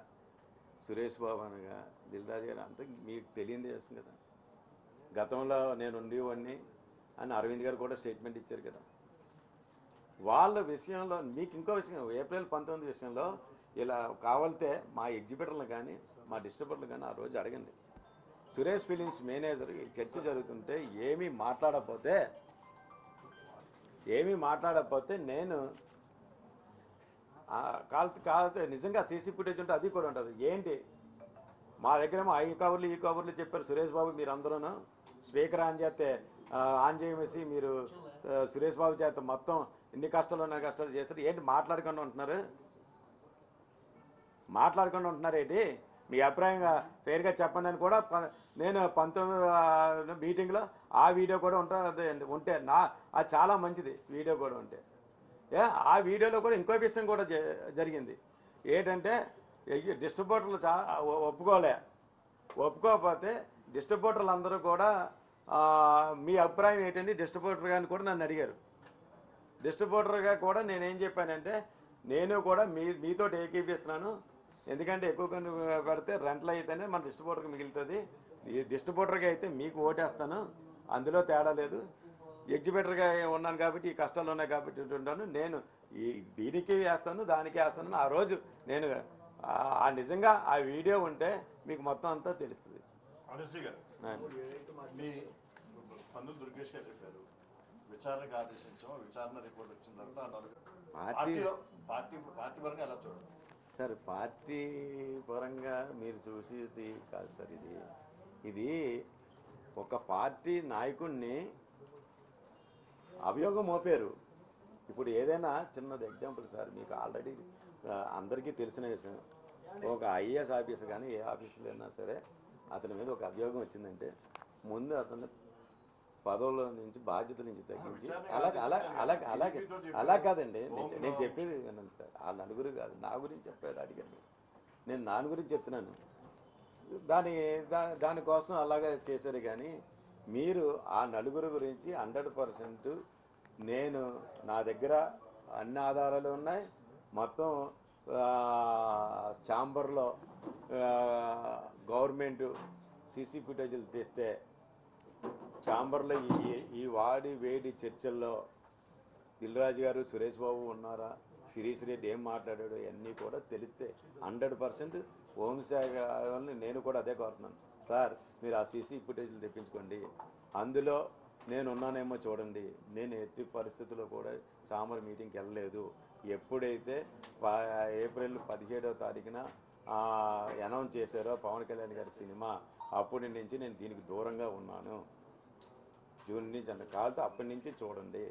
A: సురేష్ బాబు అనగా దిల్రాజు గారు అంతా మీకు తెలియదు చేస్తుంది కదా. గతంలో నేను ఉండేవాడిని అని అరవింద్ గారు కూడా స్టేట్మెంట్ ఇచ్చారు కదా. వాళ్ళ విషయంలో మీకు ఇంకో విషయం, ఏప్రిల్ 19 విషయంలో ఇలా కావాలితే మా ఎగ్జిబిటర్లు కానీ మా డిస్ట్రిబ్యూటర్లు కానీ ఆ రోజు అడగండి. సురేష్ ఫిలిమ్స్ మేనేజర్ చర్చ జరుగుతుంటే ఏమీ మాట్లాడకపోతే నేను కాలితే నిజంగా సీసీ ఫుటేజ్ ఉంటే అది కూడా ఉంటుంది. ఏంటి మా దగ్గరేమో ఈ కవర్లు చెప్పారు సురేష్ బాబు మీరు అందరూ స్పీకర్ ఆన్ చేయమేసి మీరు సురేష్ బాబు చేత మొత్తం ఎన్ని కష్టాలు చేస్తారు. ఏంటి మాట్లాడకుండా ఉంటున్నారు ఏంటి? మీ అభిప్రాయంగా ఫెయిర్గా చెప్పండి అని కూడా నేను 19 మీటింగ్లో ఆ వీడియో కూడా ఉంటే అది చాలా మంచిది వీడియో కూడా ఉంటే. ఆ వీడియోలో కూడా ఇంకో విషయం కూడా జరిగింది. ఏంటంటే డిస్ట్రిబ్యూటర్లు ఒప్పుకోకపోతే డిస్ట్రిబ్యూటర్లు అందరూ కూడా మీ అభిప్రాయం ఏంటండి డిస్ట్రిబ్యూటర్ గారిని కూడా నన్ను అడిగారు. డిస్ట్రిబ్యూటర్గా కూడా నేనేం చెప్పానంటే నేను కూడా మీతో ఏకీపిస్తున్నాను. ఎందుకంటే ఎక్కువ కొన్ని పెడితే రెంట్లు అయితేనే మన డిస్ట్రిబ్యూటర్కి మిగులుతుంది. ఈ డిస్ట్రిబ్యూటర్గా అయితే మీకు ఓటేస్తాను, అందులో తేడా లేదు. ఎగ్జిబిటర్గా ఉన్నాను కాబట్టి ఈ కష్టాలు ఉన్నాయి కాబట్టి ఉంటాను. నేను దీనికి వేస్తాను దానికి వేస్తాను. ఆ రోజు నేను నిజంగా ఆ వీడియో ఉంటే మీకు మొత్తం అంతా తెలుస్తుంది.
F: పందులు దుర్గేష్ గారు చెప్పారు విచారణకు ఆదేశించాం, విచారణ రిపోర్ట్ వచ్చిన తర్వాత పార్టీ పరంగా ఎలా చూడాలి
A: సార్? పార్టీ పరంగా మీరు చూసేది కాదు సార్. ఇది ఒక పార్టీ నాయకుడిని అభియోగం మోపారు. ఇప్పుడు ఏదైనా చిన్నది ఎగ్జాంపుల్ సార్, మీకు ఆల్రెడీ అందరికీ తెలిసిన విషయం, ఒక ఐఏఎస్ ఆఫీసర్ కానీ ఏ ఆఫీసులో అయినా సరే అతని మీద ఒక అభియోగం వచ్చిందంటే ముందు అతను పదవుల నుంచి బాధ్యత నుంచి తగ్గించి అలా కాదండి. నేను చెప్పేది వినండి సార్. ఆ నలుగురు కాదు, నా గురించి చెప్పారు అడిగారు. నేను నా గురించి చెప్తున్నాను. దానికోసం అలాగే చేశారు. కానీ మీరు ఆ నలుగురు గురించి 100% నేను నా దగ్గర అన్ని ఆధారాలు ఉన్నాయి. మొత్తం ఛాంబర్లో గవర్నమెంట్ సీసీ ఫుటేజీలు తీస్తే ఛాంబర్లో ఈ వేడి చర్చల్లో దిల్రాజు గారు సురేష్ బాబు ఉన్నారా, శిరీష్ రెడ్డి ఏం మాట్లాడాడు ఇవన్నీ కూడా తెలిస్తే 100% హోంశాఖ వాళ్ళని నేను కూడా అదే కోరుతున్నాను. సార్ మీరు ఆ సీసీ ఫుటేజీలు తెప్పించుకోండి, అందులో నేను ఉన్నానేమో చూడండి. నేను ఎట్టి పరిస్థితుల్లో కూడా ఛాంబర్ మీటింగ్కి వెళ్ళలేదు. ఎప్పుడైతే ఏప్రిల్ 17వ తారీఖున అనౌన్స్ చేశారో పవన్ కళ్యాణ్ గారి సినిమా, అప్పటి నుంచి నేను దీనికి దూరంగా ఉన్నాను. జూన్ నుంచి అంటే కాదు, అప్పటి నుంచి చూడండి.